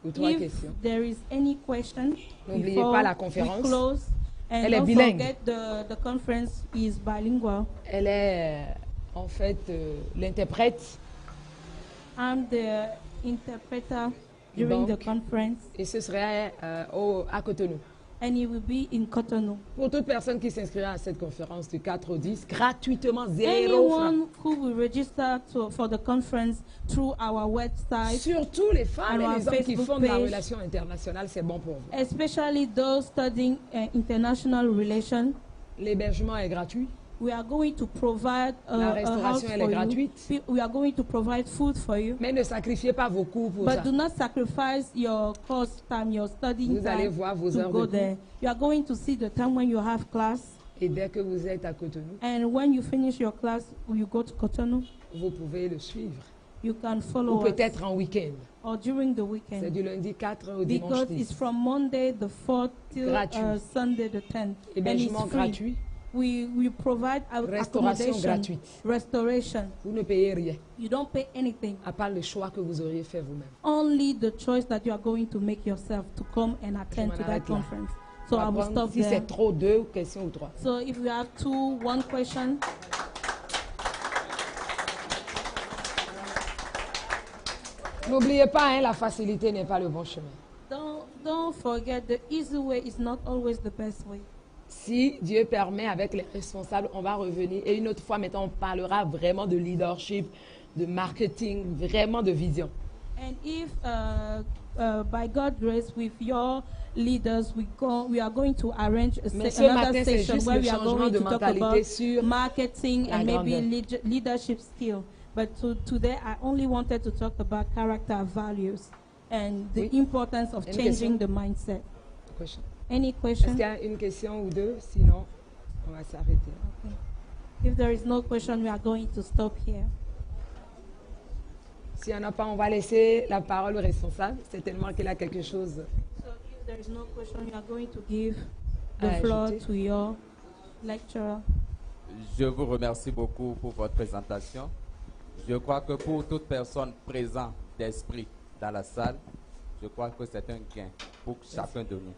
ou trois If questions. there is any question, N'oubliez before pas la we conférence. close, and Elle est don't bilingue. forget the conference is bilingual. Elle est en fait l'interprète. I'm the interpreter during the Donc, conference, et ce serait à Cotonou. and it will be in Cotonou. Pour toute personne qui s'inscrira à cette conférence du 4 au 10, gratuitement, 0 francs. Anyone who will register for the conference through our website, Surtout les femmes et Alors, les hommes qui Facebook font de la page. relation internationale, c'est bon pour vous. especially those studying international relations, L'hébergement est gratuit. we are going to provide La a house restauration, elle est for you. gratuite. We are going to provide food for you. Mais ne sacrifiez pas vos cours pour ça. But do not sacrifice your course time, your studying Vous allez time voir vos to heures go de there. You are going to see the time when you have class, Et dès que vous êtes à Cotonou, and when you finish your class, you go to Cotonou, vous pouvez le suivre. you can Ou follow us, peut-être en week-end. or during the C'est weekend. du lundi 4 au dimanche Because 10. it's from Monday the 4th till Gratuit. Sunday the 10th. And Hébergement it's free. gratuit. We provide Restauration accommodation, gratuite. restoration. Vous ne payez rien, You don't pay anything. à part le choix que vous auriez fait vous-même. Only the choice that you are going to make yourself to come and attend m'en to that arrête là. conference. So On va I will prendre, stop si there. c'est trop, 2 questions ou 3. So if we have one question. N'oubliez pas, hein, la facilité n'est pas le bon chemin. Don't forget the easy way is not always the best way. Si Dieu permet, avec les responsables, on va revenir. Et une autre fois, maintenant, on parlera vraiment de leadership, de marketing, vraiment de vision. And if by God's grace with your leaders we are going to arrange Mais ce another matin, c'est session juste where le we are changement going de to talk mentalité about sur marketing la and maybe grandeur. leadership skill. But today I only wanted to talk about character values and the Oui. importance of Une changing question? the mindset. Question. Any Est-ce question? qu'il y a une question ou deux? Sinon, on va s'arrêter. Okay. If there is no question, we are going to stop here. S'il n'y en a pas, on va laisser la parole au responsable. Certainement qu'il a quelque chose. So if there is no question, we are going to give the À floor ajouter. to your lecturer. Je vous remercie beaucoup pour votre présentation. Je crois que pour toute personne présente d'esprit dans la salle, je crois que c'est un gain pour chacun de nous.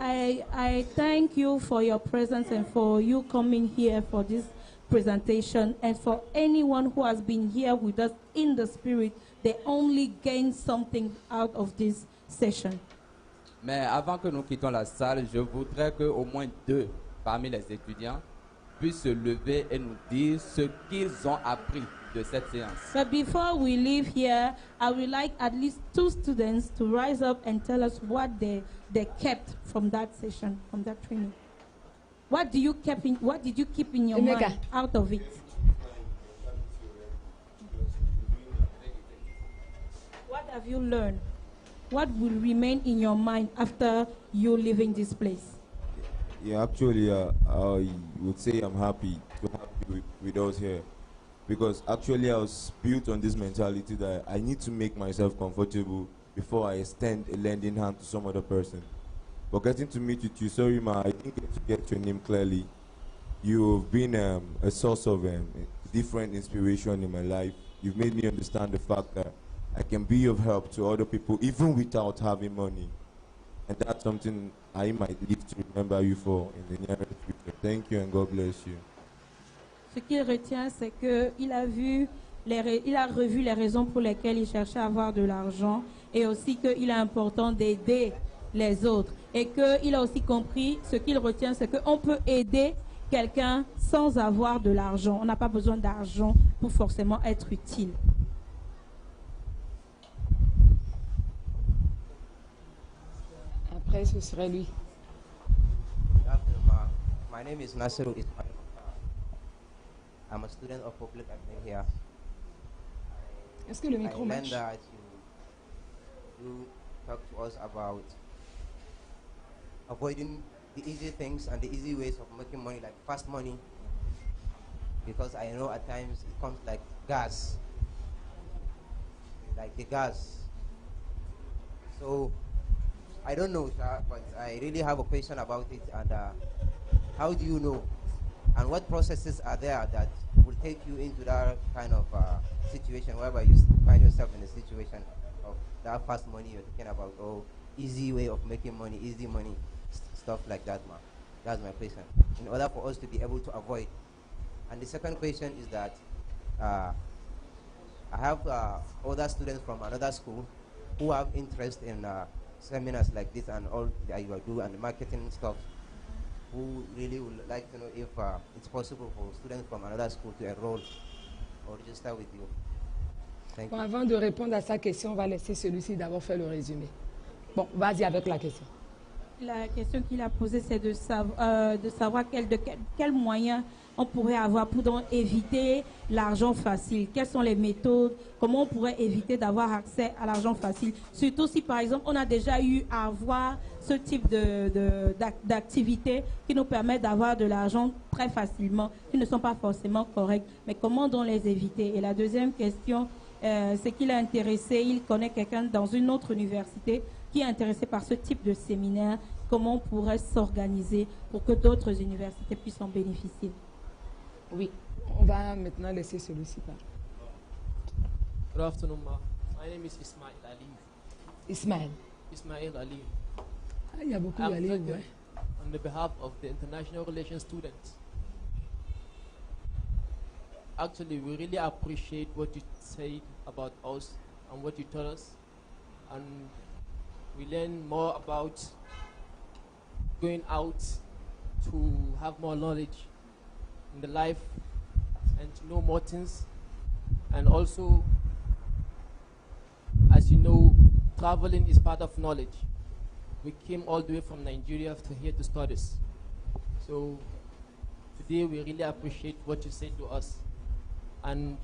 I thank you for your presence and for you coming here for this presentation, and for anyone who has been here with us in the spirit. They only gain something out of this session. Mais avant que nous quittions la salle, je voudrais qu'au moins 2 parmi les étudiants puissent se lever et nous dire ce qu'ils ont appris de cette séance. But before we leave here, I would like at least 2 students to rise up and tell us what they kept from that session, from that training. What did you keep in your Emeka. mind out of it? What have you learned? What will remain in your mind after you leaving this place? Yeah, actually, I would say I'm happy to have you with us here. Because actually I was built on this mentality that I need to make myself comfortable before I extend a lending hand to some other person. But getting to meet with you, sorry ma, I didn't get to get your name clearly. You've been a source of different inspiration in my life. You've made me understand the fact that I can be of help to other people even without having money. And that's something I might live to remember you for in the nearest future. Thank you and God bless you. Ce qu'il retient, c'est qu'il a il a revu les raisons pour lesquelles il cherchait à avoir de l'argent, et aussi qu'il est important d'aider les autres. Et qu'il a aussi compris, ce qu'il retient, c'est qu'on peut aider quelqu'un sans avoir de l'argent. On n'a pas besoin d'argent pour forcément être utile. Après, ce serait lui. Good afternoon, my name is Nasiru Ismail. I'm a student of public admin here. Est-ce que le I micro learned marche? that you talk to us about avoiding the easy things and the easy ways of making money, like fast money. Because I know at times it comes like gas, like the gas. So I don't know, sir, but I really have a question about it. And how do you know? And what processes are there that will take you into that kind of situation whereby you find yourself in a situation of that fast money you're talking about, or easy way of making money, easy money, stuff like that, man. That's my question. In order for us to be able to avoid. And the second question is that I have other students from another school who have interest in seminars like this and all that you do and marketing stuff, who really would like to know if it's possible for students from another school to enroll or register with you. Thank Bon, you. avant de répondre à sa question, on va laisser celui-ci d'abord faire le résumé. Bon, vas-y avec la question. La question qu'il a posée, c'est de savoir quels moyens on pourrait avoir pour donc éviter l'argent facile. Quelles sont les méthodes? Comment on pourrait éviter d'avoir accès à l'argent facile? Surtout si, par exemple, on a déjà eu à avoir ce type d'activité qui nous permet d'avoir de l'argent très facilement, qui ne sont pas forcément correctes. Mais comment donc les éviter? Et la deuxième question, c'est qu'il est intéressé, il connaît quelqu'un dans une autre université qui est intéressé par ce type de séminaire. Comment on pourrait s'organiser pour que d'autres universités puissent en bénéficier? Oui, on va maintenant laisser celui-ci parler. Good afternoon, ma. My name is Ismail Ali. Ismaël. Ismail Ali. Ah, il y a beaucoup I'm d'allées, talking ouais. on the behalf of the international relations students. Actually, we really appreciate what you said about us and what you told us, and we learn more about going out to have more knowledge in the life and to know more things. And also, as you know, traveling is part of knowledge. We came all the way from Nigeria to here to study. So today we really appreciate what you said to us, and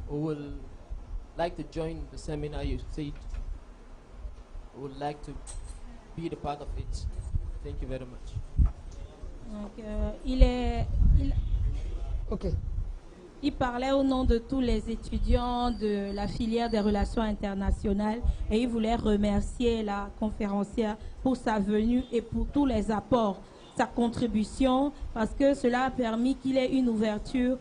we will like to join the seminar you said. We would like to be the part of it. Thank you very much. Donc, Ok. il parlait au nom de tous les étudiants de la filière des relations internationales et il voulait remercier la conférencière pour sa venue et pour tous les apports, sa contribution, parce que cela a permis qu'il ait une ouverture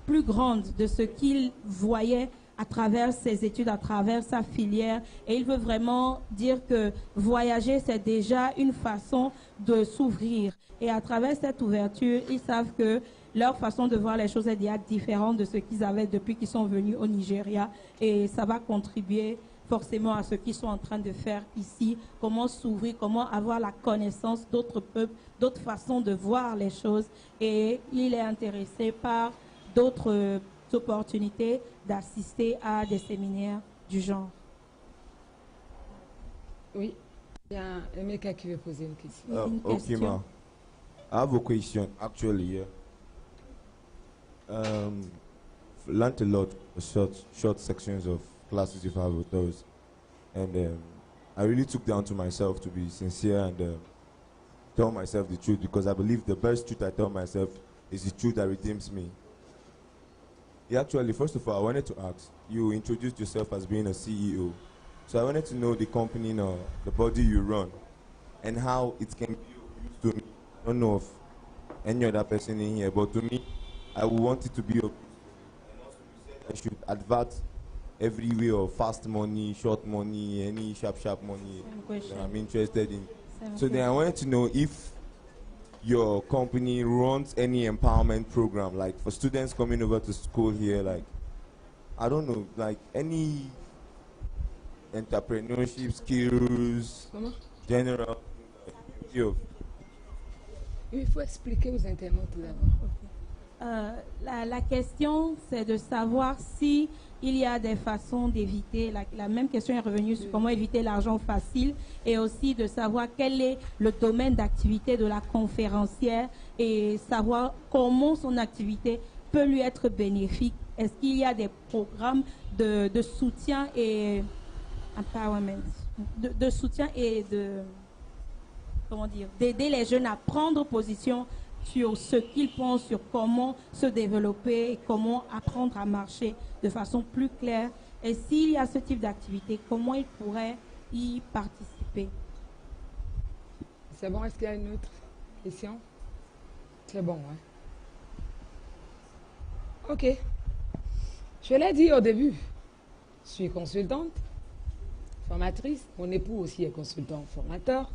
plus grande de ce qu'il voyait à travers ses études, à travers sa filière. Et il veut vraiment dire que voyager, c'est déjà une façon de s'ouvrir. Et à travers cette ouverture, ils savent que leur façon de voir les choses est déjà différente de ce qu'ils avaient depuis qu'ils sont venus au Nigeria. Et ça va contribuer forcément à ce qu'ils sont en train de faire ici. Comment s'ouvrir, comment avoir la connaissance d'autres peuples, d'autres façons de voir les choses. Et il est intéressé par d'autres opportunités d'assister à des séminaires du genre. Oui. Il y a un mec qui veut poser une question. Une Okay, question. ma. I have a question, actually, yeah. Learned a lot, short sections of classes you've had with those. And I really took down to myself to be sincere and tell myself the truth, because I believe the best truth I tell myself is the truth that redeems me. Yeah, actually, first of all, I wanted to ask, you introduced yourself as being a CEO. So I wanted to know the company, the body you run, and how it can be used to me. I don't know if any other person in here, but to me, I would want it to be of use to me. And also you said I should advert every way of fast money, short money, any sharp money Same that question. I'm interested in. Same So then I wanted to know if your company runs any empowerment program, like for students coming over to school here, like, I don't know, like any entrepreneurship skills, Comment? general, Il faut expliquer aux internautes tout d'abord. La question, c'est de savoir si il y a des façons d'éviter. La même question est revenue sur comment éviter l'argent facile et aussi de savoir quel est le domaine d'activité de la conférencière et savoir comment son activité peut lui être bénéfique. Est-ce qu'il y a des programmes de soutien et empowerment, de soutien et d'aider les jeunes à prendre position sur ce qu'ils pensent, sur comment se développer et comment apprendre à marcher de façon plus claire. Et s'il y a ce type d'activité, comment ils pourraient y participer? C'est bon, est-ce qu'il y a une autre question? C'est bon, hein? Ok. Je l'ai dit au début, je suis consultante, formatrice. Mon époux aussi est consultant, formateur.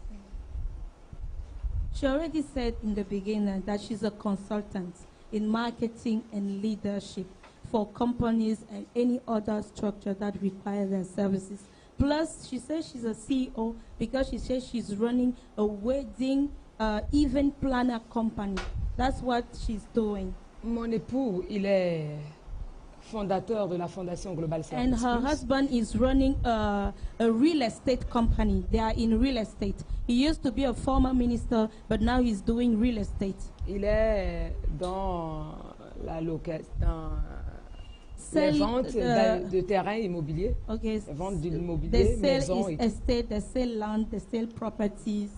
She already said in the beginning that she's a consultant in marketing and leadership for companies and any other structure that require their services. Plus, she says she's a CEO because she says she's running a wedding event planner company. That's what she's doing. Mon époux, il est fondateur de la Fondation Global And Service her Plus. husband is running a real estate company. They are in real estate. He used to be a former minister, but now he's doing real estate. Il est dans la dans les ventes de terrains immobiliers, Okay, les ventes they d'immobilier, sell maisons his et tout. estate, they sell land, they sell properties.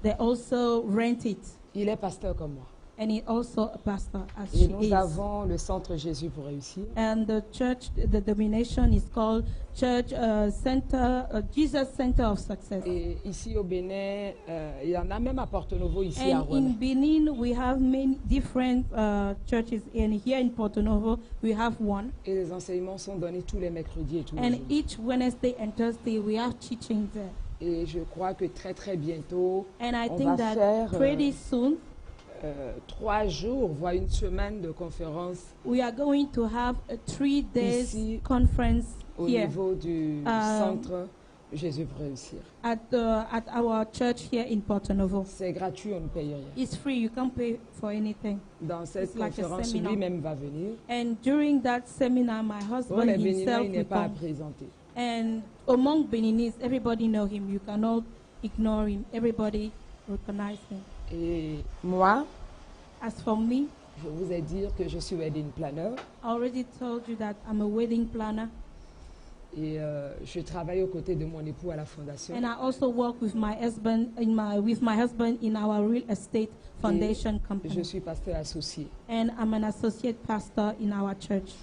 They also rent it. Il est pasteur comme moi. And he also a pastor as Et she nous is. avons le Centre Jésus pour réussir. And the church, the denomination is called Church Center, Jesus Center of Success. Et ici au Bénin, il y en a même à Porto Novo, ici à And in Rouen. Benin, we have many different churches. And here in Porto Novo, we have one. Et les enseignements sont donnés tous les mercredis et tous les And jours. each Wednesday and Thursday, we have teaching there. Et je crois que très très bientôt, And I on think va that faire pretty soon, 3 jours, voire une semaine de conférence we are going to have a 3 days Ici, conference au here niveau du Centre Jésus pour réussir. at our church here in Porto Novo. C'est gratuit, on ne paye rien. It's free. You can't pay for anything. Dans cette It's like a conférence, seminar. lui-même va venir. And during that seminar, my Pour husband les Béninois, himself il n'est will pas à come. présenter. And among Beninese, everybody know him. You cannot ignore him. Everybody recognize him. Et moi, As for me, je vous ai dit que je suis wedding planner I already told you that I'm a wedding planner, et je travaille aux côtés de mon époux à la fondation. and I also work with my husband in our real estate foundation Je company. suis pasteur associé. And I'm an associate pastor in our church.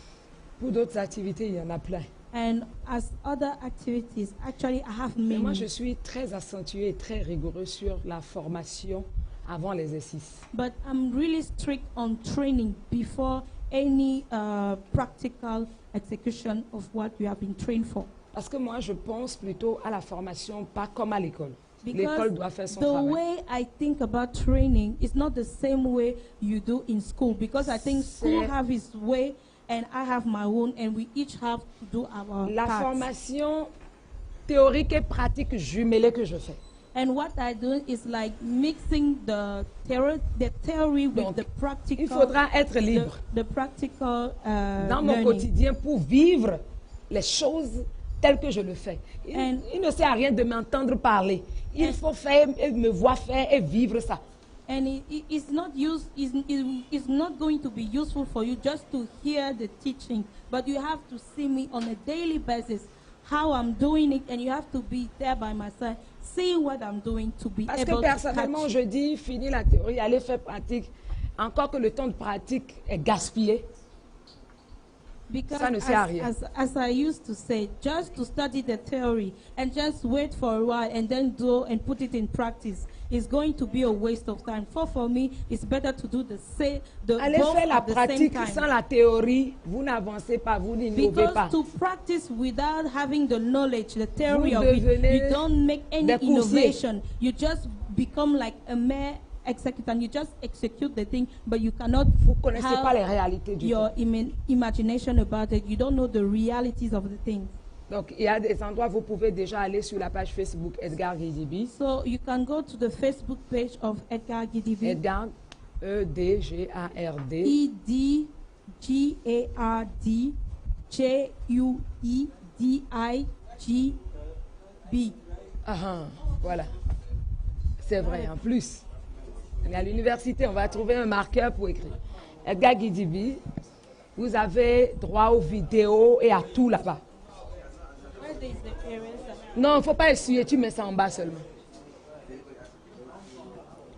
Pour d'autres activités, il y en a plein. And as other activities, actually, I have Mais moi, many. je suis très accentué et très rigoureux sur la formation avant l'exercice. But I'm really strict on training before any practical execution of what you have been trained for. Parce que moi, je pense plutôt à la formation, pas comme à l'école. Because L'école doit faire son the travail. way I think about training is not the same way you do in school. Because I think school C'est- have its way and I have my own, and we each have to do our La parts. formation théorique et pratique jumelée que je fais. And what I do is like mixing the theory with Donc, the practical. Il faudra être libre The practical dans mon learning. quotidien pour vivre les choses telles que je le fais. Il ne sert à rien de m'entendre parler. Il faut faire et me voir faire et vivre ça. And it's not going to be useful for you just to hear the teaching, but you have to see me on a daily basis, how I'm doing it, and you have to be there by my side, see what I'm doing to be Parce que able to personnellement, catch. je dis, fini la théorie, allez faire pratique. Encore que le temps de pratique est gaspillé. Because Ça ne sert à rien. as I used to say, just to study the theory and just wait for a while and then go and put it in practice is going to be a waste of time. For me, it's better to do the Allez both faire la at the same pratique time. sans la théorie, vous n'avancez pas, vous n'innovez pas. Because to practice without having the knowledge, the theory Vous of it, devenez you don't make any des coursiers. innovation. You just become like a mere executant. You just execute the thing, but you cannot Vous ne connaissez have pas les réalités du your temps. imagination about it. You don't know the realities of the thing. Donc, il y a des endroits où vous pouvez déjà aller sur la page Facebook Edgar Guidibi. So you can go to the Facebook page of Edgar Gidibi. Edgar, E-D-G-A-R-D. E-D-G-A-R-D-J-U-I-D-I-G-B. Voilà. C'est vrai, en plus. On est à l'université, on va trouver un marqueur pour écrire. Edgar Guidibi, vous avez droit aux vidéos et à tout là-bas. Non, il ne faut pas essuyer, tu mets ça en bas seulement.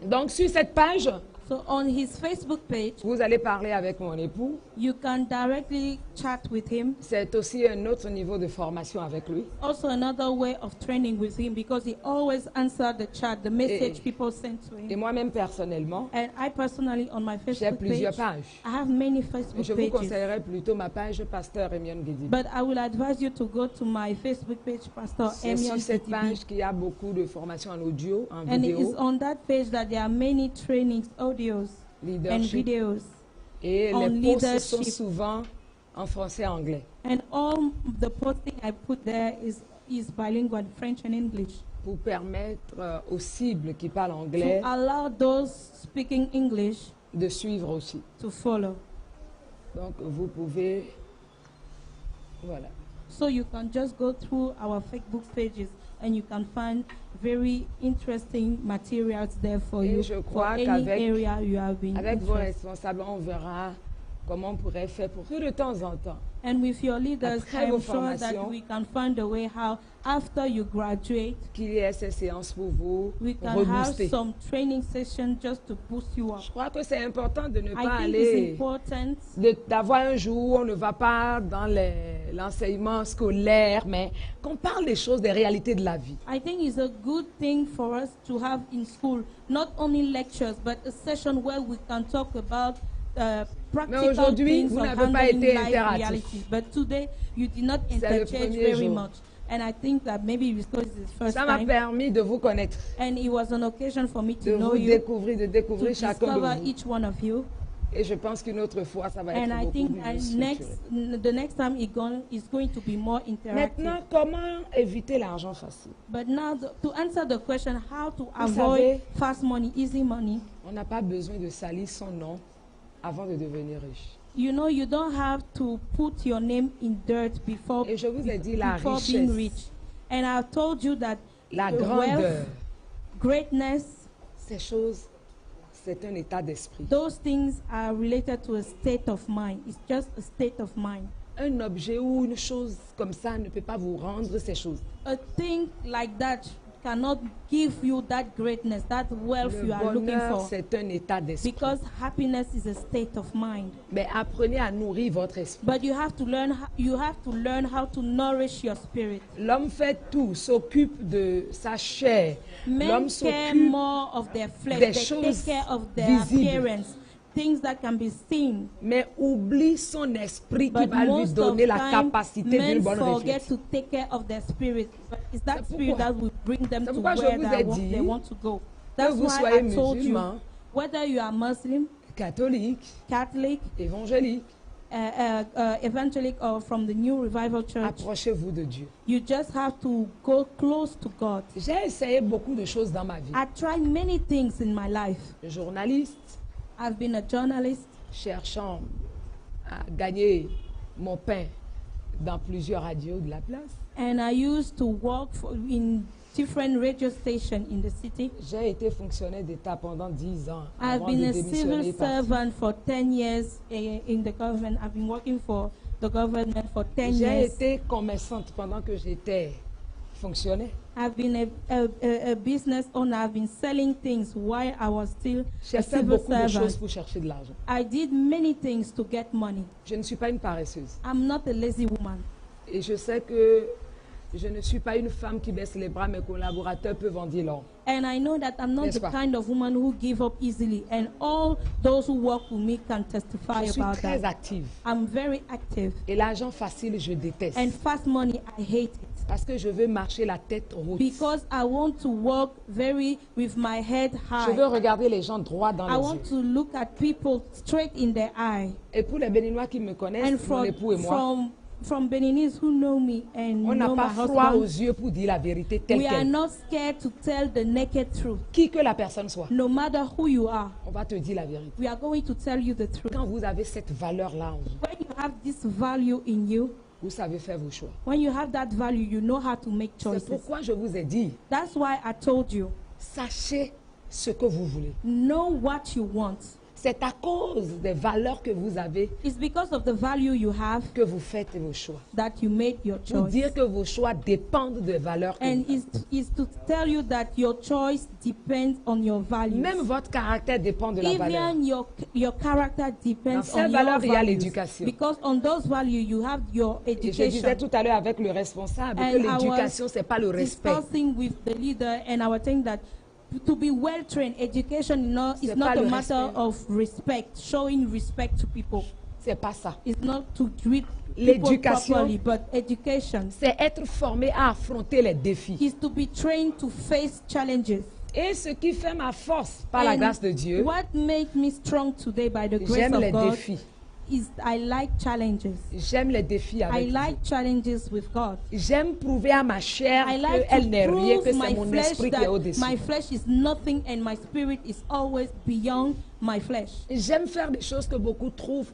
Donc, sur cette page, So on his Facebook page, vous allez parler avec mon époux. you can directly chat with him. C'est aussi un autre niveau de formation avec lui. Also another way of training with him because he always answered the chat, the message people sent to Et him. moi-même, personnellement, And I personally, on my j'ai Facebook plusieurs page, pages. I have many Je Facebook vous pages. conseillerais plutôt ma page Pasteur Emion Guidibi. But I will advise you to go to my Facebook page, Pastor C'est sur Emion cette TTB. page qu'il y a beaucoup de formations en audio, en And it is vidéo, on that page that there are many trainings, audios, and leadership. videos. Et on les posts sont leadership. souvent en français et anglais. And all the posting I put there is bilingual, French and English. Pour permettre aux cibles qui parlent To anglais allow those speaking English de suivre aussi. to follow. Donc vous pouvez, voilà. So you can just go through our Facebook pages and you can find very interesting materials there for Et you je for crois any qu'avec- area you have been Avec vos interested. responsables, on verra comment on pourrait faire pour que de temps en temps, And with your leaders, Après I'm vos sure that formations, we can find a way how after you graduate, qu'il y ait ces séances pour vous we can have rebooster. some training sessions just to boost you up. Je crois que c'est important de ne pas I think it's aller, important d'avoir un jour où on ne va pas dans l'enseignement scolaire, mais qu'on parle des choses, des réalités de la vie. I think it's a good thing for us to have in school, not only lectures, but a session where we can talk about practical aujourd'hui, things vous of n'avez pas handling été life interactif. realities. But today, you did not C'est le interchange premier very jour. much. And I think that maybe because it's the first Ça m'a time, permis de vous connaître, and it was an occasion for me de to know vous you, découvrir, de to découvrir chacun discover de vous. each one of you. Et je pense qu'une autre fois, ça va And être I beaucoup think plus that structuré. the next time it's going to be more interactive. Maintenant, comment éviter l'argent facile? But now, to answer the question, how to savez- avoid fast money, easy money, On n'a pas besoin de salir son nom avant de devenir riche. you know, you don't have to put your name in dirt before, Et je vous ai dit la before being richesse, rich. And I've told you that la the grandeur, wealth, greatness, ces choses, c'est un état d'esprit. those things are related to a state of mind. It's just a state of mind. Un objet ou une chose comme ça ne peut pas vous rendre ces choses. A thing like that cannot give you that greatness, that wealth Le you are looking bonheur, for. c'est un état d'esprit. Because happiness is a state of mind. Mais apprenez à nourrir votre esprit. But you have to learn how to nourish your spirit. L'homme fait tout, s'occupe de sa chair. Men L'homme care s'occupe more of their flesh. des They choses take care of their visibles. appearance, things that can be seen. mais oublie son esprit qui But va lui most of donner la time, capacité men d'une bonne forget réflexion. to take care of their spirit. But it's that C'est spirit pourquoi- that will bring them c'est to pourquoi je where vous ai dit they want to go. Que That's vous why soyez I told you, musulman, whether you are Muslim, catholique, Catholic, évangélique, evangelic, or from the New Revival Church, approchez-vous de Dieu. you just have to go close to God. J'ai essayé beaucoup de choses dans ma vie. I tried many things in my life. Journaliste, I've been a journalist. cherchant à gagner mon pain dans plusieurs radios de la place. And I used to work in different radio stations in the city. J'ai été fonctionnaire d'État pendant 10 ans I've avant been de a démissionner civil et partir. servant for 10 years in the government. I've been working for the government for 10 J'ai years. été commerçante pendant que j'étais fonctionnaire. I've been a business owner. I've been selling things while I was still J'ai a fait civil beaucoup de choses servant. pour chercher de l'argent. I did many things to get money. Je ne suis pas une paresseuse. I'm not a lazy woman. Et je sais que je ne suis pas une femme qui baisse les bras. Mes collaborateurs peuvent en dire long. And I know that I'm not N'est-ce the pas? kind of woman who give up easily. And all those who work with me can testify Je suis about très that. active. I'm very active. Et l'argent facile, je déteste. And fast money, I hate it. Parce que je veux marcher la tête haute. Because I want to work very with my head Je veux high. regarder les gens droit dans I les want yeux. to look at people straight in their eye. Et pour les Béninois qui me connaissent, And mon époux et moi, from Beninese who know me and On n'a know my pas froid aux husband, yeux pour dire la vérité telle we are qu'elle. not scared to tell the naked truth. Qui que la personne soit, No matter who you are, on va te dire la vérité. we are going to tell you the truth. Quand vous avez cette valeur-là en vous, When you have this value in you, vous savez faire vos choix. when you have that value, you know how to make C'est choices. pourquoi je vous ai dit, That's why I told you, sachez ce que vous voulez. know what you want. C'est à cause des valeurs que vous avez It's because of the value you have que vous faites vos choix. that you made your Pour choice. dire que vos choix dépendent des valeurs que And vous is to tell you that your choice depends on your values. Même votre caractère dépend de la valeur. Even your character depends Dans ces on your valeurs, il y a values. l'éducation. Because on those values you have your Et je education. disais tout à l'heure avec le responsable And que I l'éducation, was c'est pas le respect. discussing with the leader, and I was saying that to be well trained, education is C'est not pas a le matter respect. of respect, showing respect to people. C'est pas ça. It's not to treat people L'éducation, properly, but education c'est être formé à affronter les défis. is to be trained to face challenges. Et ce qui fait ma force, par la And grâce de Dieu, what makes me strong today by the grace j'aime of les God défis. is I like challenges. J'aime les défis I avec Dieu. like challenges with God. J'aime prouver à ma chair I like qu'elle to n'est rien, que prove c'est my mon flesh esprit qui est that au-dessus. my flesh is nothing and my spirit is always beyond my flesh. J'aime faire des choses que beaucoup trouvent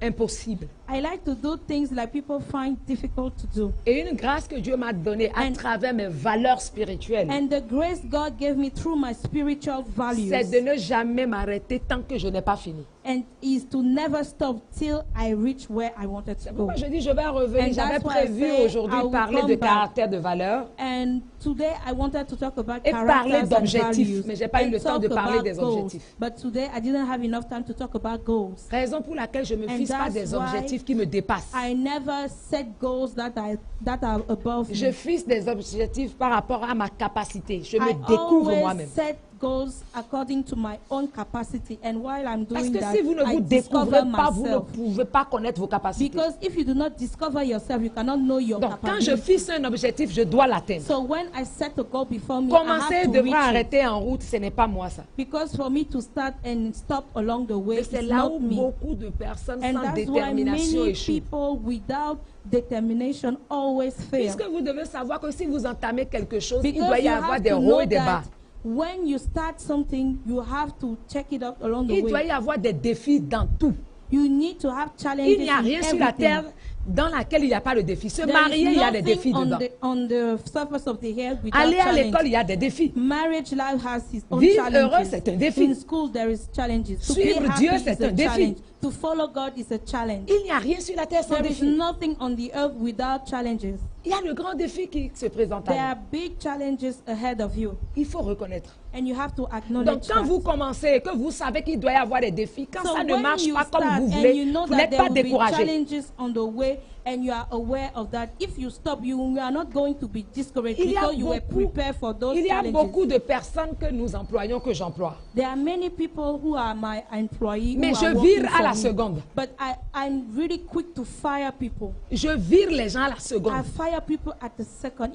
impossibles. I like to do things like people find difficult to do. Et une grâce que Dieu m'a donnée à And- travers mes valeurs spirituelles, And the grace God gave me through my spiritual values c'est de ne jamais m'arrêter tant que je n'ai pas fini. and is to never stop till I reach where I wanted to C'est go. pourquoi je dis je vais revenir. And J'avais that's why I prévu say aujourd'hui I will parler come de back. caractère, de valeur. And today I wanted to talk about Et parler characters and d'objectifs, values mais j'ai pas eu and le temps de talk parler about des goals. objectifs. But today I didn't have enough time to talk about goals. Raison pour laquelle je ne me And fixe pas that's des why objectifs qui me dépassent. I never set goals that are above Je me. fixe des objectifs par rapport à ma capacité. Je me I découvre always moi-même. set goals according to my own capacity, and while I'm Parce doing que that, si vous ne I vous discover découvrez pas, vous ne myself. pouvez pas connaître vos capacités. Because if you do not discover yourself, you cannot know your Donc, quand je capability. fixe un objectif, je dois l'atteindre. So when I set a goal before me, I Commencer have to devra reach it. arrêter en route, ce n'est pas moi ça. Because for me to start and stop along the way, Mais c'est it's là not où me. beaucoup de personnes And sans that's why détermination many échouent. people without determination always fail. Puisque vous devez savoir que si vous entamez quelque chose, il Because doit y you avoir have des to hauts know et des bas. that when you start something, you have to check it out along the Il doit way. y avoir des défis dans tout. You need to have challenges Il n'y a in rien sur la everything. terre dans laquelle il n'y a pas de défis. Se There is marier, il y a des nothing défis on dedans. on the surface of the earth without Aller à challenge. l'école, il y a des défis. Marriage life has its own Vivre challenges. heureux, c'est un défi. In school, there is challenges. To Suivre be happy Dieu, is c'est a un défi. challenge. To follow God is a challenge. Il n'y a rien sur la terre sans There is défi. nothing on the earth without challenges. Il y a le grand défi qui se présente à There nous. are big challenges ahead of you, Il faut reconnaître. and you have to acknowledge Donc, quand that. vous commencez et que vous savez qu'il doit y avoir des défis, quand So ça ne when marche you pas comme start vous and voulez, you know vous that n'êtes there pas will be découragé. challenges on the way, and you are aware of that. If you stop, you are not going to be discouraged Il y a because you were beaucoup- prepared for those Il y a challenges. beaucoup de personnes que nous employons, que j'emploie. There are many people who are my employee Mais who je are vire working à for la me. seconde. But I'm really quick to fire people. Je vire les gens à la I seconde. fire people at the second.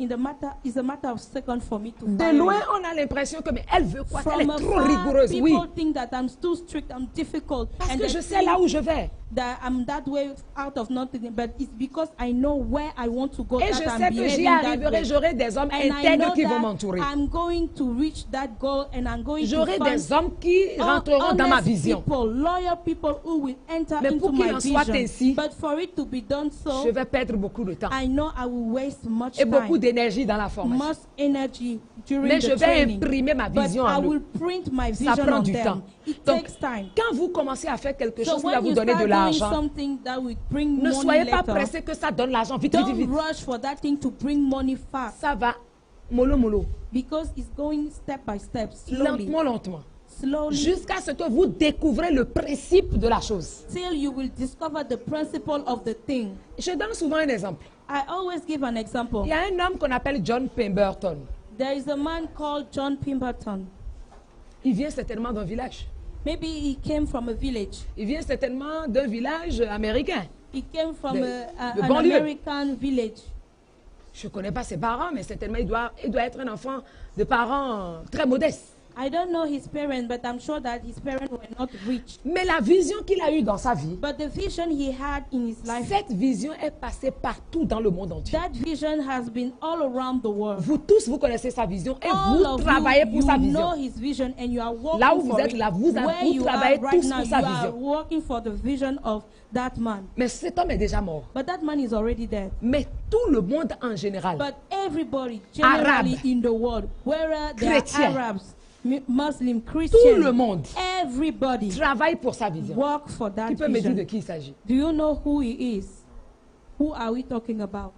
It's a matter of second for me to De fire loin, you. on a l'impression que mais elle veut quoi? Elle From est trop afar, rigoureuse. Oui. people think that I'm too strict, I'm difficult, Parce and que they je sais think là où je vais. that I'm that way out of nothing. But it's because I know where I want to go Et je that I'm sais que j'y behaving that arriverai. way. J'aurai des hommes And I intègres know qui vont that m'entourer. I'm going to reach that goal, and I'm going to J'aurai find des hommes qui rentreront dans ma honest vision. people, loyal people who will enter Mais into pour qu'il my en soit vision. ainsi, But for it to be done so, Je vais perdre beaucoup de temps I know I will waste much et beaucoup time, d'énergie dans la formation. much energy during Mais the je vais training. imprimer ma But vision I en eux. will print my Ça vision prend on du them. temps. It Donc, takes time. quand vous commencez à faire quelque So chose qui va when vous you donner start de doing l'argent, something that will bring ne money soyez pas later, pressé que ça donne l'argent vite, vite, don't vite. rush for that thing to bring money fast, Ça va mollo, mollo, because it's going step by step, slowly, lentement, lentement. slowly, Jusqu'à ce que vous découvrez le principe de la chose. till you will discover the principle of the thing. Je donne souvent un exemple. I always give an example. Il y a un homme qu'on appelle John Pemberton. There is a man called John Pemberton. Il vient certainement d'un village. Maybe he came from a village. Il vient certainement d'un village américain. He came from De an banlieue. American village. Je ne connais pas ses parents, mais certainement il doit être un enfant de parents très modestes. I don't know his parents, but I'm sure that his parents were not rich. Mais la vision qu'il a eue dans sa vie, But the vision he had in his life, cette vision est passée partout dans le monde entier. that vision has been all around the world. Vous tous, vous connaissez sa vision et All vous of travaillez pour you sa know vision. his vision and you are working Là où vous for êtes it. là, vous Where you travaillez are right tous now, pour you sa are vision. working for the vision of that man. Mais cet homme est déjà mort. But that man is already dead. Mais tout le monde en général, But everybody, generally Arabe, in the world, whether they are chrétien, Arabs, Muslim, tout Christian, le monde everybody travaille pour sa vision. work for that Tu peux me dire de vision. qui il s'agit? Do you know who he is? Who are we talking about?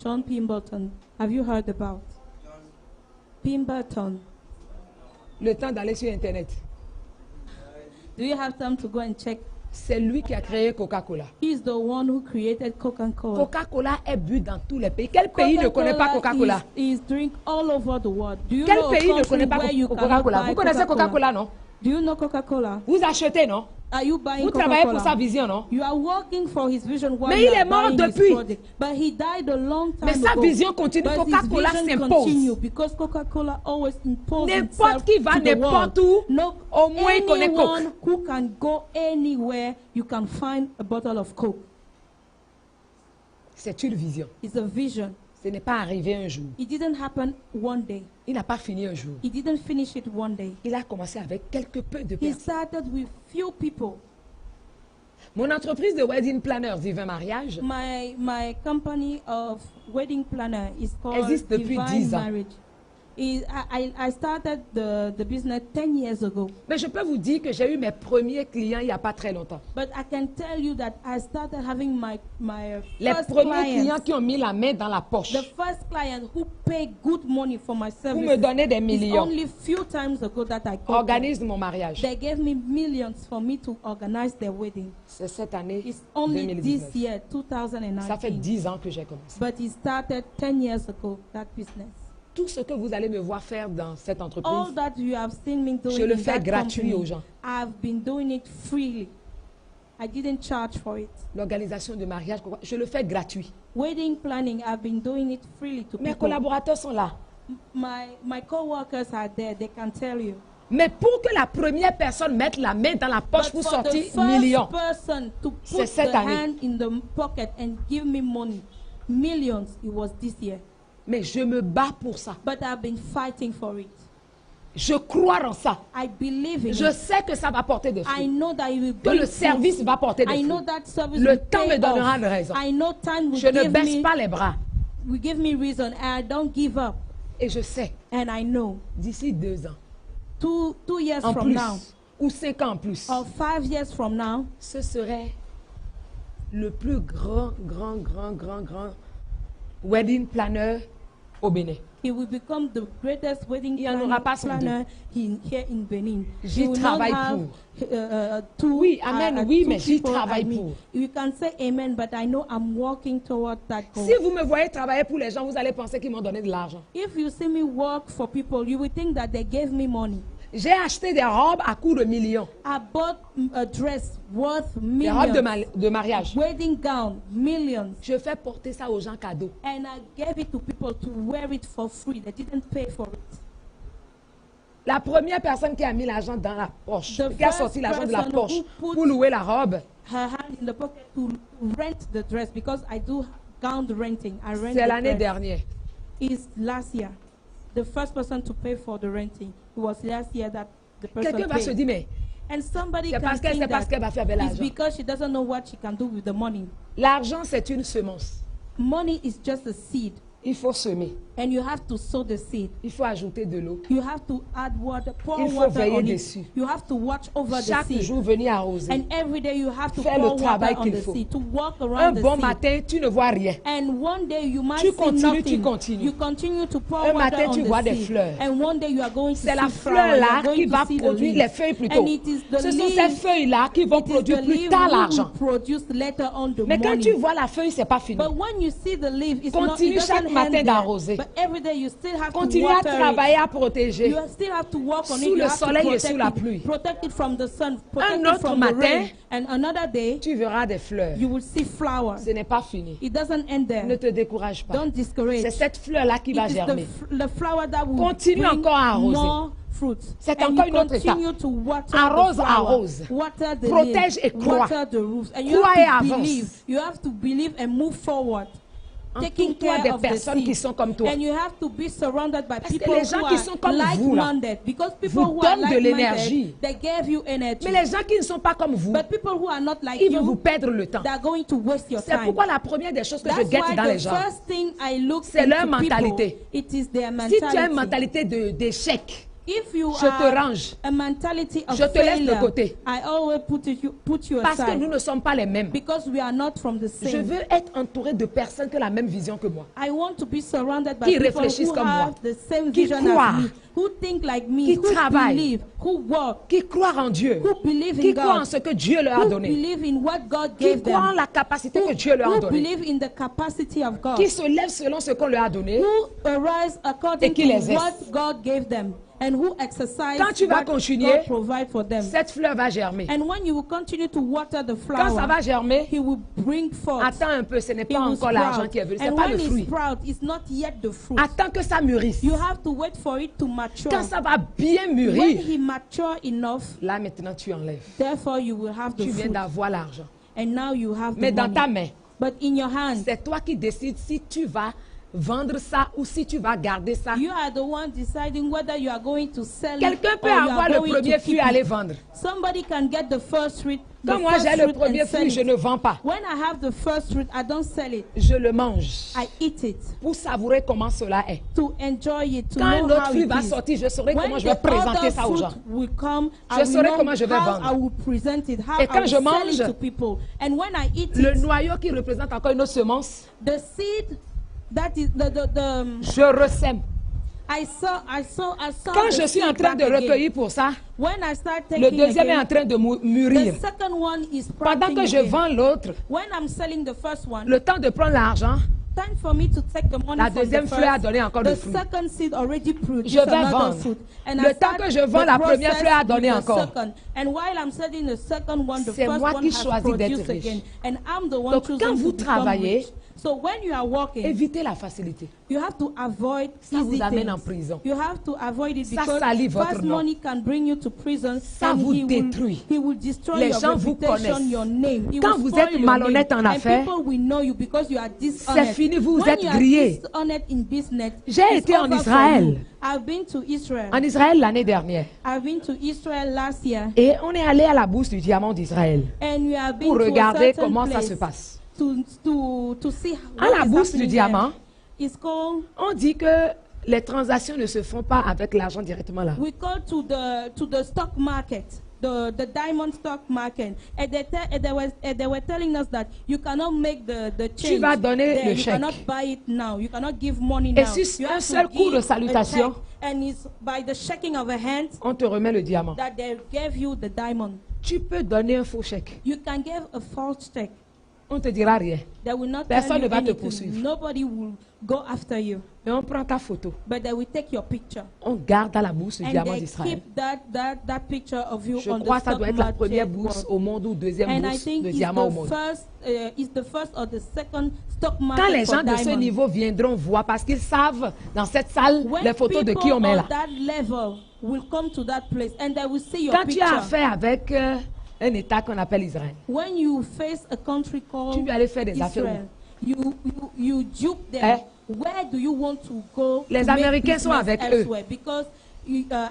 John Pemberton. Have you heard about Pemberton? Le temps d'aller sur Internet. Do you have time to go and check? C'est lui qui a créé Coca-Cola. He's the one who created Coca-Cola. Coca-Cola est bu dans tous les pays. Quel pays ne connaît pas Coca-Cola? is drink all over the world. Do you Quel know a pays ne country connaît pas where you cannot Coca-Cola? buy Vous connaissez Coca-Cola, non? Do you know Coca-Cola? Vous achetez, non? Are you buying Vous travaillez pour sa Coca-Cola? vision, non? You are working for his vision while Mais you il est are mort buying his depuis. project. But he died a long time Mais sa ago. vision continue. But his Coca-Cola vision s'impose. continue because Coca-Cola always imposes N'importe himself qui va to the n'importe world. où, No, au moins il connaît anyone Coke. who can go anywhere, you can find a bottle of Coke. C'est une vision. It's a vision. Ce n'est pas arrivé un jour. It didn't happen one day. Il n'a pas fini un jour. He didn't finish it one day. Il a commencé avec quelques peu de He personnes. started with few people. Mon entreprise de wedding planners Divin Mariage My company of wedding planner is called existe depuis Divine 10 ans. Marriage. I started the business 10 years ago. Mais je peux vous dire que j'ai eu mes premiers clients il n'y a pas très longtemps. But I can tell you that I started having my Les first premiers clients clients. qui ont mis la main dans la poche The first client who paid good money for my pour me service donner des is millions only few times ago that I called them. organisent mon mariage. They gave me millions for me to organize their wedding. C'est cette année It's only 2019. this year, 2019. Ça fait 10 ans que j'ai commencé. But he started 10 years ago, that business. Tout ce que vous allez me voir faire dans cette All entreprise, that you have seen me doing je le in fais that gratuit company, aux gens. I've been doing it freely. I didn't charge for it. L'organisation de mariage, je le fais gratuit. Wedding planning, I've been doing it freely to Mes people. collaborateurs sont là. My co-workers are there, they can tell you. Mais pour que la première personne mette la main dans la poche But pour for the sortir first millions, person to C'est put cette the année. hand in the pocket and give me money, millions, it was this year. mais je me bats pour ça. But I've been fighting for it. Je crois en ça. I believe in Je it. sais que ça va porter des I fruits. know that it will Que bring le fruits. service va porter des I know fruits. that service Le will temps pay me donnera off. une raison. I know time will Je ne give baisse me, pas les bras. will give me reason, and I don't give up. Et je sais, And I know d'ici 2 ans, two years en from plus, now, ou 5 ans en plus, or 5 years from now, ce serait le plus grand wedding planner au Bénin. he will become the greatest wedding Il y en aura pas planner here in Benin. J'y He will travaille not have, two, Oui, amen, oui, two mais j'y people travaille at me. pour. You can say amen, but I know I'm working toward that goal. Si vous me voyez travailler pour les gens, vous allez penser qu'ils m'ont donné de l'argent. If you see me work for people, you will think that they gave me money. J'ai acheté des robes à coût de millions. I bought a dress worth Des robes millions. de mariage. Wedding gown, millions. Je fais porter ça aux gens cadeaux. And I gave it to people to wear it for free. They didn't pay for it. La première personne qui a mis l'argent dans la poche, The qui a first sorti l'argent de la person poche who put- pour louer la robe, Her hand in the pocket to rent the dress because I do gown renting. I rent c'est the l'année dress. dernière. Is last year. The first person to pay for the renting. It was last year that the person Quelqu'un va se paid. dire, mais And somebody c'est can parce qu'elle think sait pas ce that qu'elle va faire avec it's l'argent. because she doesn't know what she can do with the money. L'argent, c'est une semence. Money is just a seed. Il faut semer. And you have to sow the seed. Il faut ajouter de l'eau. You have to add water, pour Il faut water veiller on dessus. it. You have to watch over the Chaque seed. jour, venir arroser. And every day you have to Faire pour le travail water on qu'il the faut. seed, to walk Un around the bon seed. matin, tu ne vois rien. And one day you might Tu see continues, nothing. tu continues. You continue to pour Un water matin, on tu the vois des seed. fleurs. And one day you are going to C'est see la flower. fleur You là are going qui to va see the produire leaves. les feuilles plutôt. And it is the Ce sont ces leaves. feuilles là qui vont It is produire the plus leaf tard who will l'argent. produce later on the Mais quand money. tu vois la feuille, c'est pas fini. But when you see the leaf, it's not, Continue it doesn't chaque end matin there. d'arroser. But every day you still have Continue to à water travailler, it. à protéger. You still have to work on Sous it. You le have to soleil et protect sous la it. pluie. Protect it from the sun. Protect Un it autre from the matin, rain. And another day, Tu verras des fleurs. you will see flowers. Ce n'est pas fini. It doesn't end there. Ne te décourage pas. Don't discourage. C'est cette fleur là qui va It is germer. the flower that will Continue bring encore à arroser. more fruits. C'est And encore you une autre étape. continue to water Arrose, the flower, arrose. water the Protège leaves, et crois. water the roots. And you Crois et have to avance. believe. You have to believe and move forward. Taking Entoure-toi care des of the personnes qui seed. sont comme toi. And you have to be surrounded by Parce que people les gens who qui are sont comme vous, là, like-minded. Because people vous who are donnent de l'énergie. like-minded, they give you energy. Mais les gens qui ne sont pas comme vous, But people who are not like ils vont vous you, perdre le temps. they are going to waste your C'est time. pourquoi la première des choses que je That's guette why dans the les gens, first thing I look c'est leur into people, mentalité. it is their si tu as une mentality. mentalité d'échec, If you je te are range. a mentality of Je te laisse de failure, côté. I always put you Parce que nous aside. ne sommes pas les mêmes. Because we are not from the Je same. veux être entouré de personnes qui ont la même vision que moi. I want to be surrounded by Qui people réfléchissent who comme moi. have the same Qui vision croient. as me, who think like me, Qui who travaillent. believe, who work, Qui croient en Dieu. who believe Qui in croient en God, ce que Dieu leur a who donné. believe in what God Qui gave croient en them, la capacité que Dieu leur a who donnée. believe in the capacity of God, Qui se lèvent selon ce qu'on leur a donné. who arise according Et qui les to what God gave them, and who exercise Quand tu vas what continuer, God provide for them. Cette fleur va germer. And when you will continue to water the Quand ça flower, va germer, He will bring forth. attends un peu, ce n'est It pas will encore l'argent sprout. qui est venu, ce n'est And pas when le it fruit. sprout, it's not yet the fruit. Attends que ça mûrisse. You have to wait for it to mature. Quand ça va bien When mûrir, he mature enough, là maintenant tu enlèves. therefore you will have the Tu viens fruit. d'avoir l'argent. And now you have Mais the dans money. ta main, But in your hand, c'est toi qui décides si tu vas vendre ça ou si tu vas garder ça. you are the one deciding whether you are going to sell Quelqu'un it peut or you avoir are le going premier to fruit keep à aller it. vendre. Somebody can get the first fruit. the Quand moi first j'ai le fruit premier and sell fruit, je it. ne vends pas. When I have the first fruit, I don't sell it. Je le mange I eat it pour savourer comment cela est. to enjoy it, to Quand un know autre how fruit it va is. sortir, je saurai When comment je vais the présenter other ça aux gens. fruit will come, Je I will saurai know comment je vais how vendre. I will present it, how Et I quand will je sell mange, it to people. And when I eat Le it, noyau qui représente encore une autre semence, the seed that is je ressème. I saw Quand the je suis en seed train de back again. recueillir pour ça, When I start le taking deuxième est again, en train de mûrir. the second one is Pendant que sprouting je again. vends l'autre, When I'm selling the first one, le temps de prendre l'argent, time for me to take the money la from the deuxième fleur a first, donné encore the de fruits. second seed already produced Je vais another vendre. fruit. And Le I temps start que je vends, the la première process fleur a with donné the encore. second. And while I'm selling the second one, the C'est first moi one qui has choisis d'être produced riche. again. And I'm the one Donc, choosing quand vous to become travaillez, rich. So when you are working, évitez la facilité. you have to avoid Ça vous easy amène things. en prison. You have to avoid it Ça because salit votre fast nom. money can bring you to prison. Ça and vous he détruit. Will destroy Les your gens vous reputation, connaissent. your name. He Quand will vous spoil êtes your malhonnête name. en And affaires, people will know you because you are dishonest. c'est fini, vous When êtes you are grillé. dishonest in business, J'ai it's été en over for Israël. you. I've been to Israel. En Israël l'année dernière. I've been to Israel last year. Et on est allé à la bourse du diamant d'Israël And we have been pour to a regarder certain comment ça place se passe. to see À what la is bourse du happening diamant, there. It's called, on dit que les transactions ne se font pas avec l'argent directement là. we go to the stock market, the diamond stock market, and they were telling us that you cannot make the change. vas donner there. le You chèque. cannot buy it now. You cannot give money Et now. sur You un have to seul coup de give a salutation, check, and it's by the shaking of a hand on te remet le diamant. that they gave you the diamond. Tu peux donner un faux chèque. You can give a false check. On ne te dira rien. They will not Personne tell ne you va te anything. poursuivre. Nobody will go after you, Mais on prend ta photo. but they will take your picture. On garde à la bourse du And diamant they d'Israël. keep that picture of you Je on crois the que ça stock doit être la market première bourse world. au monde ou deuxième And I bourse think de it's diamant au monde. the first or the second stock market Quand les for gens de ce diamond. niveau viendront voir, parce qu'ils savent dans cette salle When les photos de qui people on met on là. that level will come to that place and they will see your Quand tu picture. as affaire avec un État qu'on appelle Israël, When you face a country tu called veux aller faire des affaires Israel, où? you dupe them. Eh? Where do you want to go? Les to make Américains sont business avec eux. elsewhere? Because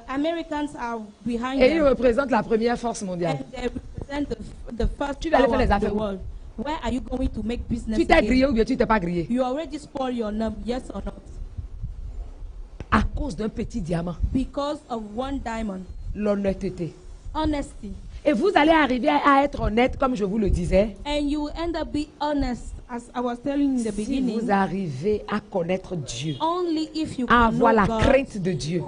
Americans are behind Et ils them. représentent la première force mondiale. And they represent the first Tu vas aller power faire les of the affaires où? world. Where are you going to make business Tu t'es again? grillé ou bien tu t'es pas grillé? You already spoil your name, yes or not? À cause d'un petit diamant, Because of one diamond. l'honnêteté. Honesty. Et vous allez arriver à être honnête, comme je vous le disais, And you end up being honest, as I was telling in the si beginning. vous arrivez à connaître Dieu, Only if you à can avoir know la God, crainte de Dieu.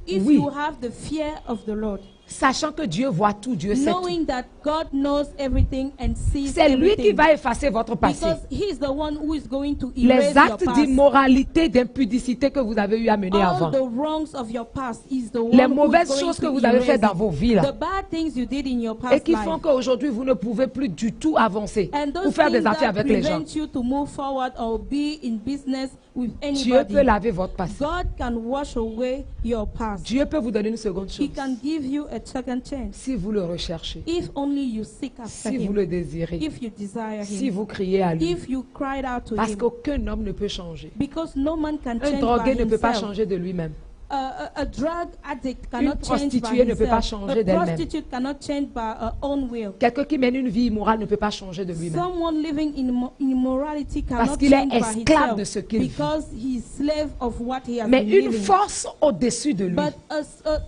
if Oui. you have the fear of the Lord. Sachant que Dieu voit tout, Dieu sait tout. knowing that God knows everything and sees C'est lui qui everything. va effacer votre passé. Because he is the one who is going to erase Les your actes past. d'immoralité, d'impudicité que vous avez eu à mener All avant. the wrongs of your past is the one Les who is mauvaises going choses que to vous avez erase faites dans it. vos vies là. The bad things you did in your Et past qui font life. qu'aujourd'hui, vous ne pouvez plus du tout avancer And ou those faire things des affaires that avec les gens. prevent you to move forward or be in business with Dieu anybody. peut laver votre passé. God can wash away your past. Dieu peut vous donner une seconde He chance. can give you a second chance. Si vous le recherchez, If only you seek after si vous him. le désirez, If you desire si him. vous criez à lui. If you cried out to Parce him. qu'aucun homme ne peut changer. Because no man can Un change drogué by ne peut pas himself. changer de lui-même. A drug addict cannot change by prostituée ne peut pas himself. changer A d'elle-même. prostitute cannot change by her own will. Quelqu'un qui mène une vie immorale ne peut pas changer de lui-même. Someone living in immorality Parce cannot qu'il est change by esclave himself de ce qu'il vit. because he is slave of what he has Mais been une living. force au-dessus de lui But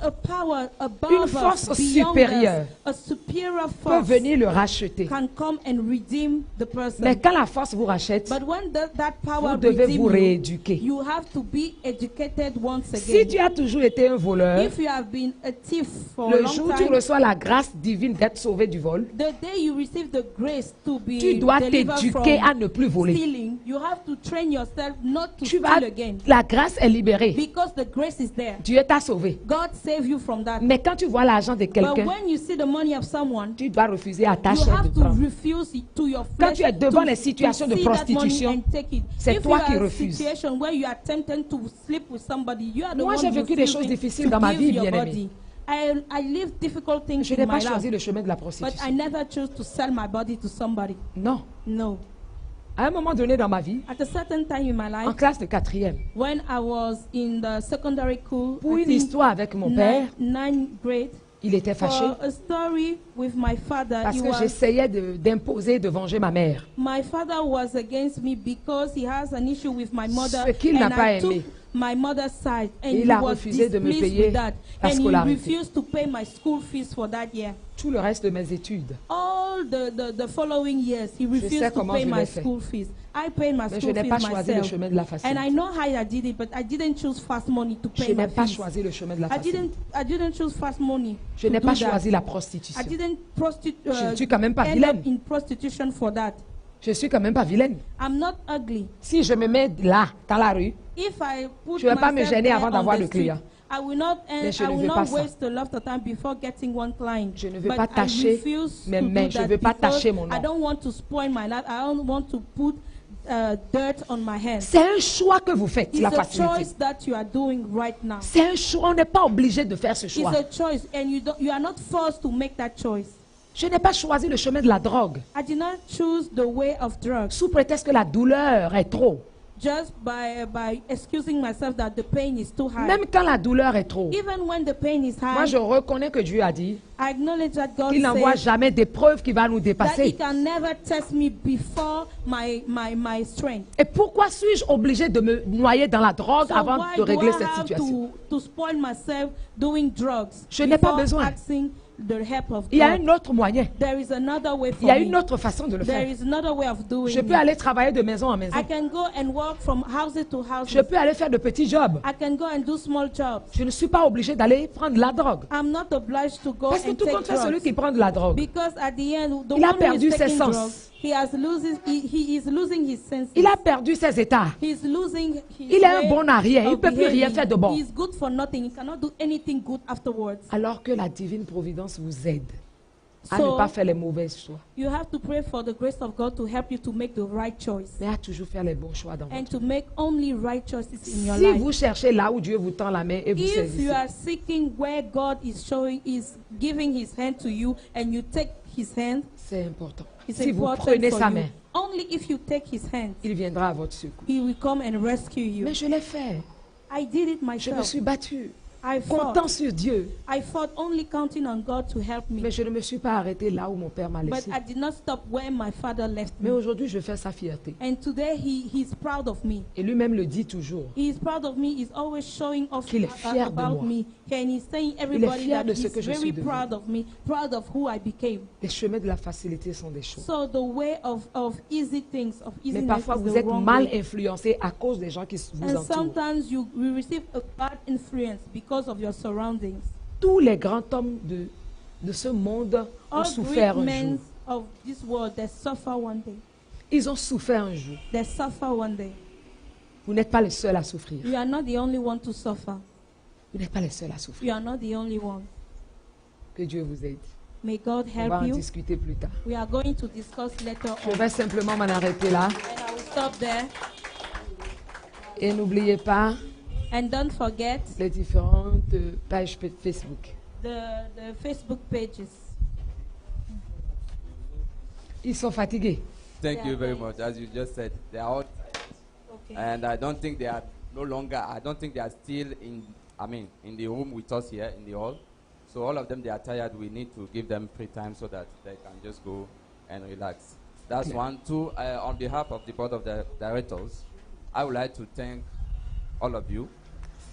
a power above Une us, force beyond supérieure us, a superior peut force venir le racheter. can come and redeem the person. Mais quand la force vous rachète, But when that power vous devez redeem vous you, rééduquer. you have to be educated once Si again. tu as toujours été un voleur, If you have been a thief for a le long jour où tu time, reçois la grâce divine d'être sauvé du vol, the day you receive the grace to be tu dois delivered t'éduquer from à ne plus voler. stealing, you have to train yourself not to Tu vas, steal again. la grâce est libérée. Because the grace is there. Dieu t'a sauvé. God save you from that. Mais quand tu vois l'argent de But quelqu'un, when you see the money of someone, tu dois refuser à ta you chair have de to prendre. refuse it to your Quand flesh tu es devant to- les situations to de see that money prostitution, and take it. c'est If toi you qui are in a refuses. situation where you are tempted to sleep with somebody, you are the Moi, one j'ai vécu des refusing choses difficiles to dans ma give vie, your bien-aimé. body. I live difficult things Je in n'ai my pas life, choisi le chemin de la but I prostitution. never chose to sell my body to somebody. Non. No. À un moment donné dans ma vie, At a certain time in my en life, classe de 4e, when I was in the secondary school, pour I une think histoire avec mon père, ninth grade, il était fâché for a story with my father, parce he que was, j'essayais d'imposer, de venger ma mère. my father was against me because he has an issue with my mother, Ce qu'il n'a and pas I took aimé. my mother's side, and Il he a was refusé de me displeased payer with that, la and he scolarité. refused to pay my school fees for that year. Tout le reste de mes études. All the following years, he sais refused to comment pay je my l'ai fait. school fees. I paid my Mais je school n'ai fees pas choisi le myself. chemin de la And I facilité. know how I did it, but I didn't choose fast money to Je pay my n'ai pas fees. choisi le chemin de la I facilité. didn't choose fast money. Je to n'ai do pas that. choisi la I prostitution. didn't Je ne suis quand même pas end vilaine. up in prostitution for that. Je suis quand même pas vilaine. I'm not ugly. Si je me mets là, dans la rue, If I put Je vais pas me myself gêner there avant on d'avoir the le street, client. I will not, Mais je I ne will veux not pas ça. waste a lot of time before getting one client. Je ne veux But pas I tacher refuse mes to do mains. Je that veux pas because tacher mon nom. I don't want to spoil my life. I don't want to put dirt on my hands. c'est un choix que vous faites, It's la a facilité. choice that you are doing right now. C'est un choix. On n'est pas obligé de faire ce It's choix. a choice, and you are not forced to make that choice. Je n'ai pas choisi le chemin de la drogue I did not choose the way of drugs sous prétexte que la douleur est trop. just by excusing myself that the pain is too high. Même quand la douleur est trop. Even when the pain is Moi, high, je reconnais que Dieu a dit I acknowledge that God qu'il n'envoie said jamais d'épreuve qui va nous that He dépasser. can never test me before my strength. Et pourquoi suis-je obligé de me noyer dans la drogue So avant why de do régler I cette have situation? to spoil myself doing drugs Je n'ai pas before besoin. asking the help of Il y a God? un autre moyen. There is another way Il y for a me. une autre façon de le There faire. is another way of doing Je peux it. aller travailler de maison en maison. I can go and work from house to house. Je peux aller faire de petits jobs. I can go and do small jobs. Je ne suis pas obligé d'aller prendre la drogue. I'm not obliged to go Parce que and tout take compte fait celui drugs. qui prend de la drogue. Because at the end, the Il a one who perdu is ses taking sens. drugs, he is losing his senses. Il a perdu ses états. He's losing his Il est un way bon à rien. Il ne of peut plus rien behaving. faire de bon. He's good for nothing. He cannot do anything good afterwards. Alors que la divine providence vous aide à ne So pas faire les mauvais choix, you have to pray for the grace of God to help you to make the right choice mais à toujours faire les bons choix dans and votre to make only right choices in your Si life. vous cherchez là où Dieu vous tend la main et vous If you saisissez, are seeking where God is giving His hand to you and you take His hand, c'est important. it's Si vous important prenez for sa you. main, Only if you take His hand, il viendra à votre secours. He will come and rescue you. Mais je l'ai fait. I did it Je me myself. suis battue, I comptant fought. sur Dieu. I fought only counting on God to help me. Mais je ne me suis pas arrêtée là où mon père m'a But laissé. I did not stop where my father left Mais me. aujourd'hui, je fais sa fierté. And today he's proud of me. Et lui-même le dit toujours. He is proud of me. He's always showing off Qu'il est fier de about moi. me. And he's saying everybody fier that de ce he's que je very suis devenue. proud of me, proud of who I became. Les chemins de la facilité sont des choses. So the way of easy things, of Mais easiness parfois, is vous the êtes wrong mal way. influencé à cause des gens qui vous And entourent. sometimes you receive a bad influence because of your surroundings. tous les grands hommes de ce monde ont All souffert great un men jour. of this world, they suffer one day. Ils ont souffert un jour. They suffer one day. Vous n'êtes pas les seuls à souffrir. You are not the only one to suffer. Vous n'êtes pas les seuls à souffrir. You are not the only one. Que Dieu vous aide. May God On va help en you. discuter plus tard. We are going to discuss later Je on. vais simplement m'en arrêter là. And I will stop there. Et n'oubliez pas And don't forget les différentes pages Facebook. the Facebook pages. Ils sont fatigués. Thank you very much. As you just said, they are all, Okay. and I don't think they are no longer. I don't think they are still in. I mean, in the room with us here in the hall. So all of them, they are tired. We need to give them free time so that they can just go and relax. That's Clear. one. Two. On behalf of the board of directors, I would like to thank all of you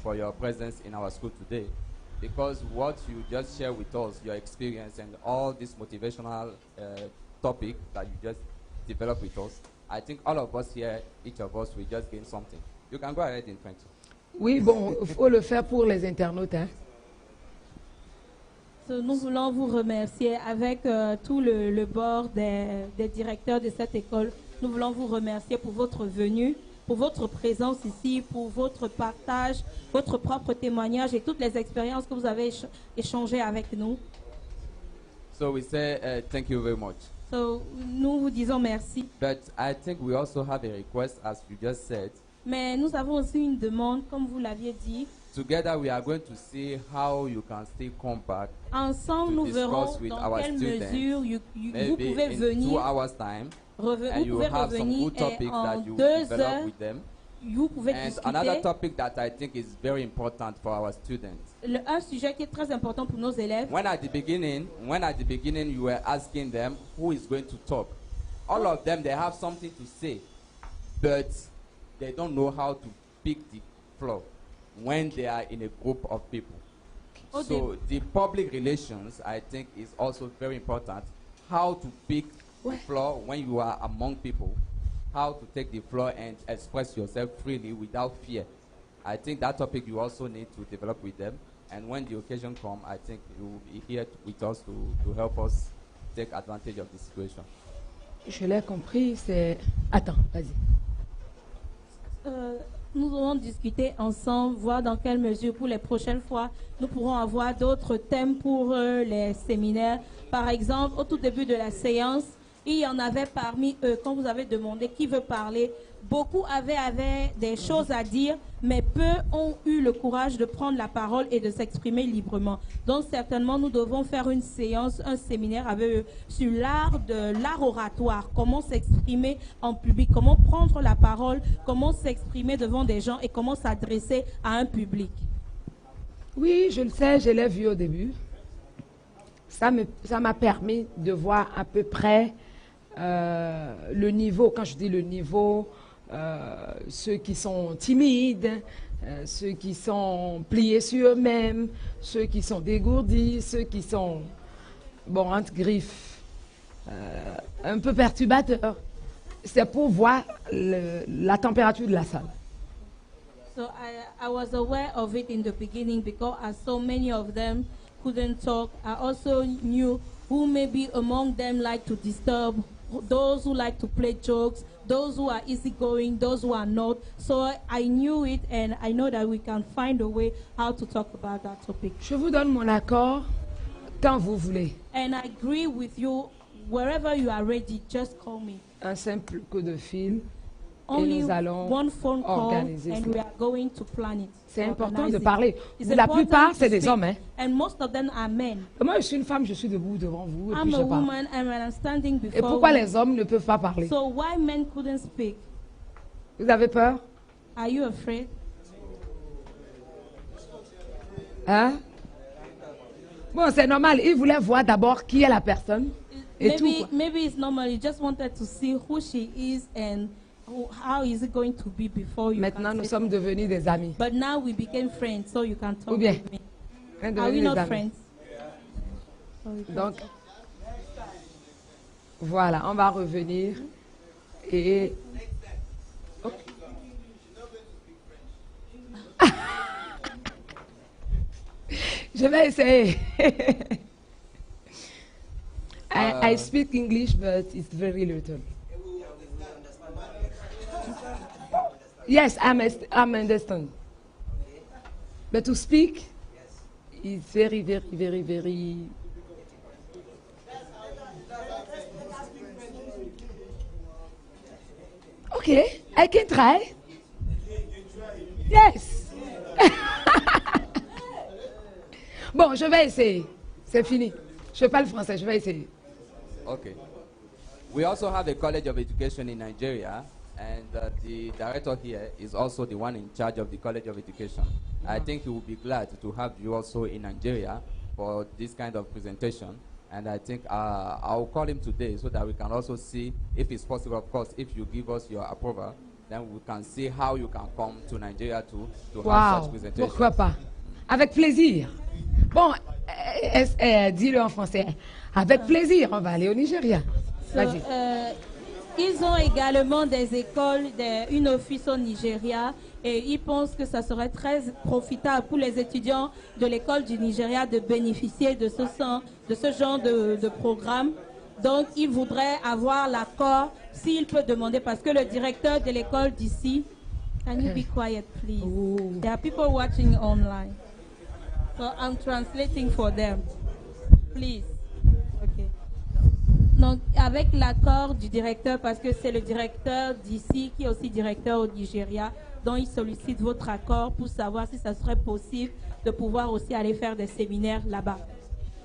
for your presence in our school today, because what you just shared with us, your experience and all this motivational topic that you just developed with us, I think all of us here, each of us, will just gain something. You can go ahead in French. Oui, bon, il faut le faire pour les internautes. Hein. So, nous voulons vous remercier avec tout le board des directeurs de cette école. Nous voulons vous remercier pour votre venue, pour votre présence ici, pour votre partage, votre propre témoignage et toutes les expériences que vous avez échangées avec nous. So we say thank you very much. So, nous vous disons merci. But I think we also have a request, as you just said. Mais nous avons aussi une demande, comme vous l'aviez dit. Together we are going to see how you can still come back, Ensemble, To nous discuss verrons with dans our quelle students, mesure vous maybe pouvez in 2 venir, hours time, and vous you pouvez have some revenir good et topics en that you 2 develop heures, with them. vous pouvez And discuter. another topic that I think is very important for our students. Un sujet qui est très important pour nos élèves. When at the beginning you were asking them who is going to talk, all of them, they have something to say, but they don't know how to pick the floor when they are in a group of people. Oh, So the public relations, I think, is also very important. How to pick the floor when you are among people, how to take the floor and express yourself freely without fear. I think that topic you also need to develop with them. And when the occasion comes, I think you will be here with us to help us take advantage of the situation. Je l'ai compris, c'est... Attends, vas-y. Nous allons discuter ensemble, voir dans quelle mesure pour les prochaines fois, nous pourrons avoir d'autres thèmes pour les séminaires. Par exemple, au tout début de la séance, il y en avait parmi eux, quand vous avez demandé qui veut parler, beaucoup avaient des choses à dire, mais peu ont eu le courage de prendre la parole et de s'exprimer librement. Donc certainement, nous devons faire une séance, un séminaire avec eux sur l'art oratoire, comment s'exprimer en public, comment prendre la parole, comment s'exprimer devant des gens et comment s'adresser à un public. Oui, je le sais, je l'ai vu au début. Ça m'a permis de voir à peu près le niveau, quand je dis le niveau, ceux qui sont timides, ceux qui sont pliés sur eux-mêmes, ceux qui sont dégourdis, ceux qui sont, bon, entre griffes, un peu perturbateurs. C'est pour voir la température de la salle. So I was aware of it in the beginning because I saw many of them couldn't talk. I also knew who maybe among them like to disturb, those who like to play jokes, those who are easygoing, those who are not. So I knew it, and I know that we can find a way how to talk about that topic. Je vous donne mon accord quand vous voulez. And I agree with you. Wherever you are ready, just call me. Un simple coup de fil. Only nous allons one phone call, organiser and cela. we are going to plan it. C'est important organize de it. parler. It's La important plupart, to c'est des speak, hommes. Hein. and most of them are men. Moi, je suis une femme, je suis debout devant vous et I'm puis a je parle. woman, and when I'm standing Et before pourquoi you, les hommes ne peuvent pas parler? so why men couldn't speak? Vous avez peur? Are you afraid? Hein? Bon, c'est normal. Ils voulaient voir d'abord qui est la personne et tout. Quoi. Maybe it's normal. You just wanted to see who she is and how is it going to be before you. Maintenant, can nous say sommes devenus des amis. But now we became friends, so you can talk Ou bien, with me. Hein, Are we devenus not des amis. friends? So we can Donc, talk. voilà, on va revenir et... Ok. Je vais essayer. I speak English, but it's very little. Yes, I'm understand. But to speak is very, very, very, very. Okay, I can try. Yes. Bon, je vais essayer. C'est fini. Je parle français, je vais essayer. Okay. We also have a College of Education in Nigeria, and the director here is also the one in charge of the College of Education. I think he will be glad to have you also in Nigeria for this kind of presentation. And I think I'll call him today so that we can also see if it's possible. Of course, if you give us your approval, then we can see how you can come to Nigeria to have such presentation. Pourquoi pas? Avec plaisir. Bon, dis-le en français. Avec plaisir, on va aller au Nigeria. Vas-y. Ils ont également des écoles, une office au Nigeria, et ils pensent que ça serait très profitable pour les étudiants de l'école du Nigeria de bénéficier de ce genre de programme. Donc, ils voudraient avoir l'accord, s'il peut demander, parce que le directeur de l'école d'ici, can you be quiet, please? Ooh. There are people watching online. So I'm translating for them. Please. Okay. Donc, avec l'accord du directeur, parce que c'est le directeur d'ici qui est aussi directeur au Nigeria, dont il sollicite votre accord pour savoir si ça serait possible de pouvoir aussi aller faire des séminaires là-bas.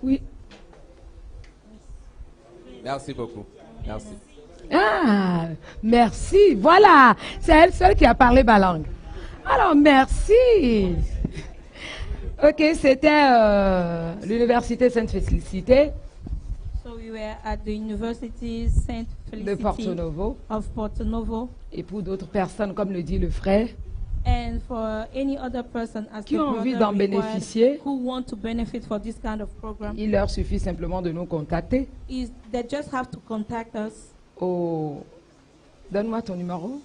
Oui. Merci beaucoup. Merci. Ah, merci. Voilà. C'est elle seule qui a parlé ma langue. Alors, merci. Ok, c'était l'université Sainte-Félicité So we were at the University Saint de Felicity Porto Novo. of Porto Novo. Et pour d'autres personnes, comme le dit le frère, And for any other person as qui the ont envie brother d'en required, bénéficier, who want to benefit for this kind of program, il leur suffit simplement de nous contacter they just have to contact us. au... Donne-moi ton numéro.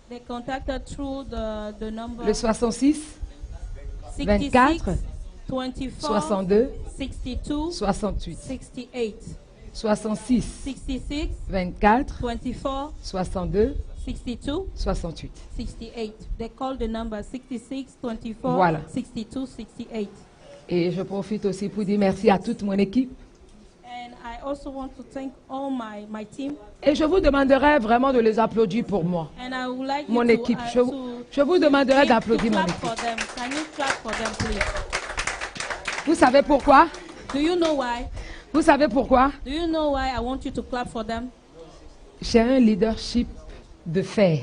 They contact us through the number Le 66 66 24 24 62 62 68. 68 66 66 24 24 62 62 68. 68. They call the number 66 24 Voilà. 62 68. Et je profite aussi pour dire merci à toute mon équipe. And I also want to thank all my team. Et je vous demanderai vraiment de les applaudir pour moi. And I would like Mon you équipe. to, Je vous demanderai to d'applaudir mon clap équipe. for them. Can you clap for them, please? Vous savez pourquoi? Do you know why? Vous savez pourquoi? Do you know why I want you to clap for them? J'ai un leadership de fer.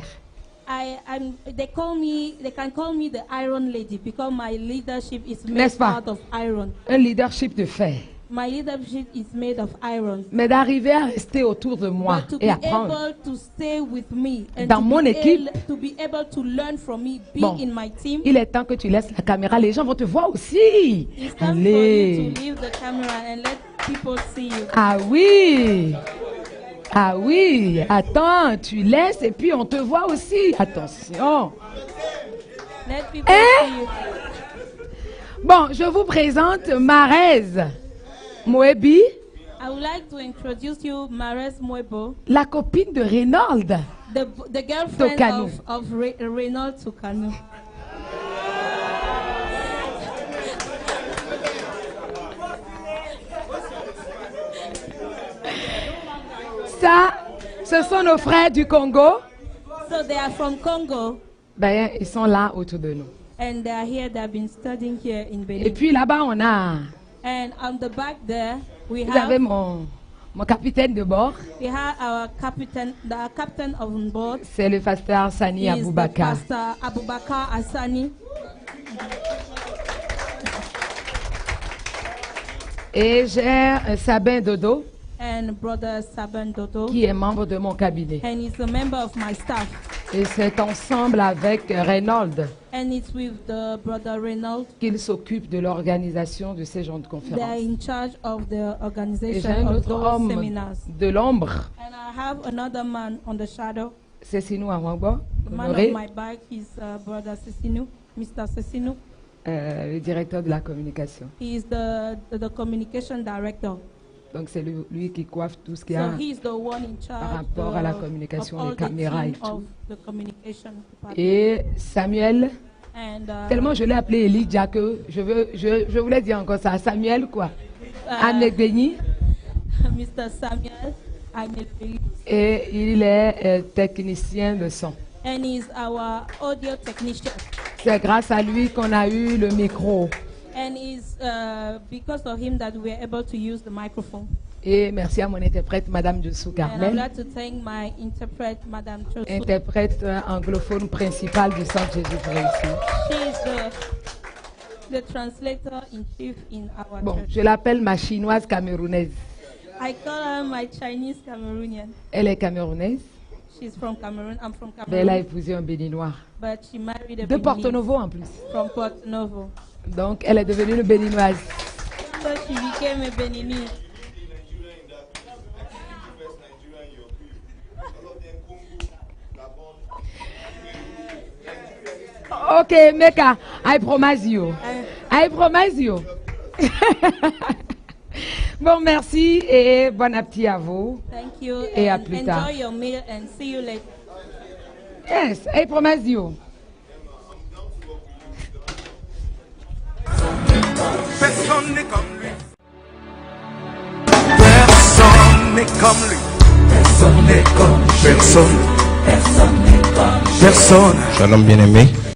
They can call me the Iron Lady because my leadership is made N'est-ce pas? out of iron. Un leadership de fer. My leadership is made of iron. Mais d'arriver à rester autour de moi But to be et apprendre. able to stay with me and Dans to mon be équipe. to be able to learn from me, be Bon. in my team. Il est temps que tu laisses la caméra. Les gens vont te voir aussi. It's time for Allez. you to leave the camera and let people see you. Ah oui. Ah oui. Attends, tu laisses et puis on te voit aussi. Attention. Let people see you. Bon, je vous présente Marez Moebi, I would like to introduce you Mares Mwebo, la copine de Reynolds. the girlfriend Tokanu. of Reynald Tokanu. Ça, ce sont nos frères du Congo. So they are from Congo Ben, ils sont là autour de nous. and they are here. They have been studying here in Et Benin. puis là-bas, on a, And on the back there, we vous avez have mon capitaine de bord. our captain, the captain on board. C'est le pasteur Sani Is the Aboubakar. Pastor Abubakar Asani. Et j'ai un Sabin Dodo And Brother Saban Dodo. qui est membre de mon cabinet. And he's a member of my staff. Et c'est ensemble avec Reynolds And it's with the Brother Reynald. qu'il s'occupe de l'organisation de ces genres de They are conférences. in charge of the Et j'ai organization un of autre those homme seminars. de l'ombre, And I have another man on the shadow. c'est Sinou Awangbo, The man honoré. on my back is Brother Sesinu, Mr. Sesinu. le directeur de la communication. He is the communication director. Donc c'est lui qui coiffe tout ce qui So a he is the one in par charge rapport à la communication, of all les the caméras et team tout. of the communication department. Et Samuel, And tellement je l'ai appelé Elijah que je voulais dire encore ça. Samuel quoi? Anegbeni. Mr. Samuel Agnelpeli. Et il est technicien de son. And he's our audio technician. C'est grâce à lui qu'on a eu le micro. And it's because of him that we are able to use the microphone. Et merci à mon interprète, Madame Jossou And I'd Carmel, like to thank my interpret, Madame Josu. interprète anglophone principale du Centre Jésus-Christ ici. She is the translator in chief in our Bon, church. je l'appelle ma chinoise camerounaise. I call her my Chinese Cameroonian. Elle est camerounaise, She's from Cameroon. I'm from mais elle a Cameroon. épousé un béninois. But she married a De Porto Beninese Novo en plus. from Porto Novo. Donc, elle est devenue une béninoise. So she became a Beninese. Okay, Mecca, I promise you. I promise you. Bon, merci et bon appétit à vous. Thank you. Et à And plus tard. enjoy your meal and see you later. Yes, I promise you. Personne n'est comme lui. Personne n'est comme lui. Personne n'est comme lui. Personne. Personne. Shalom bien-aimé.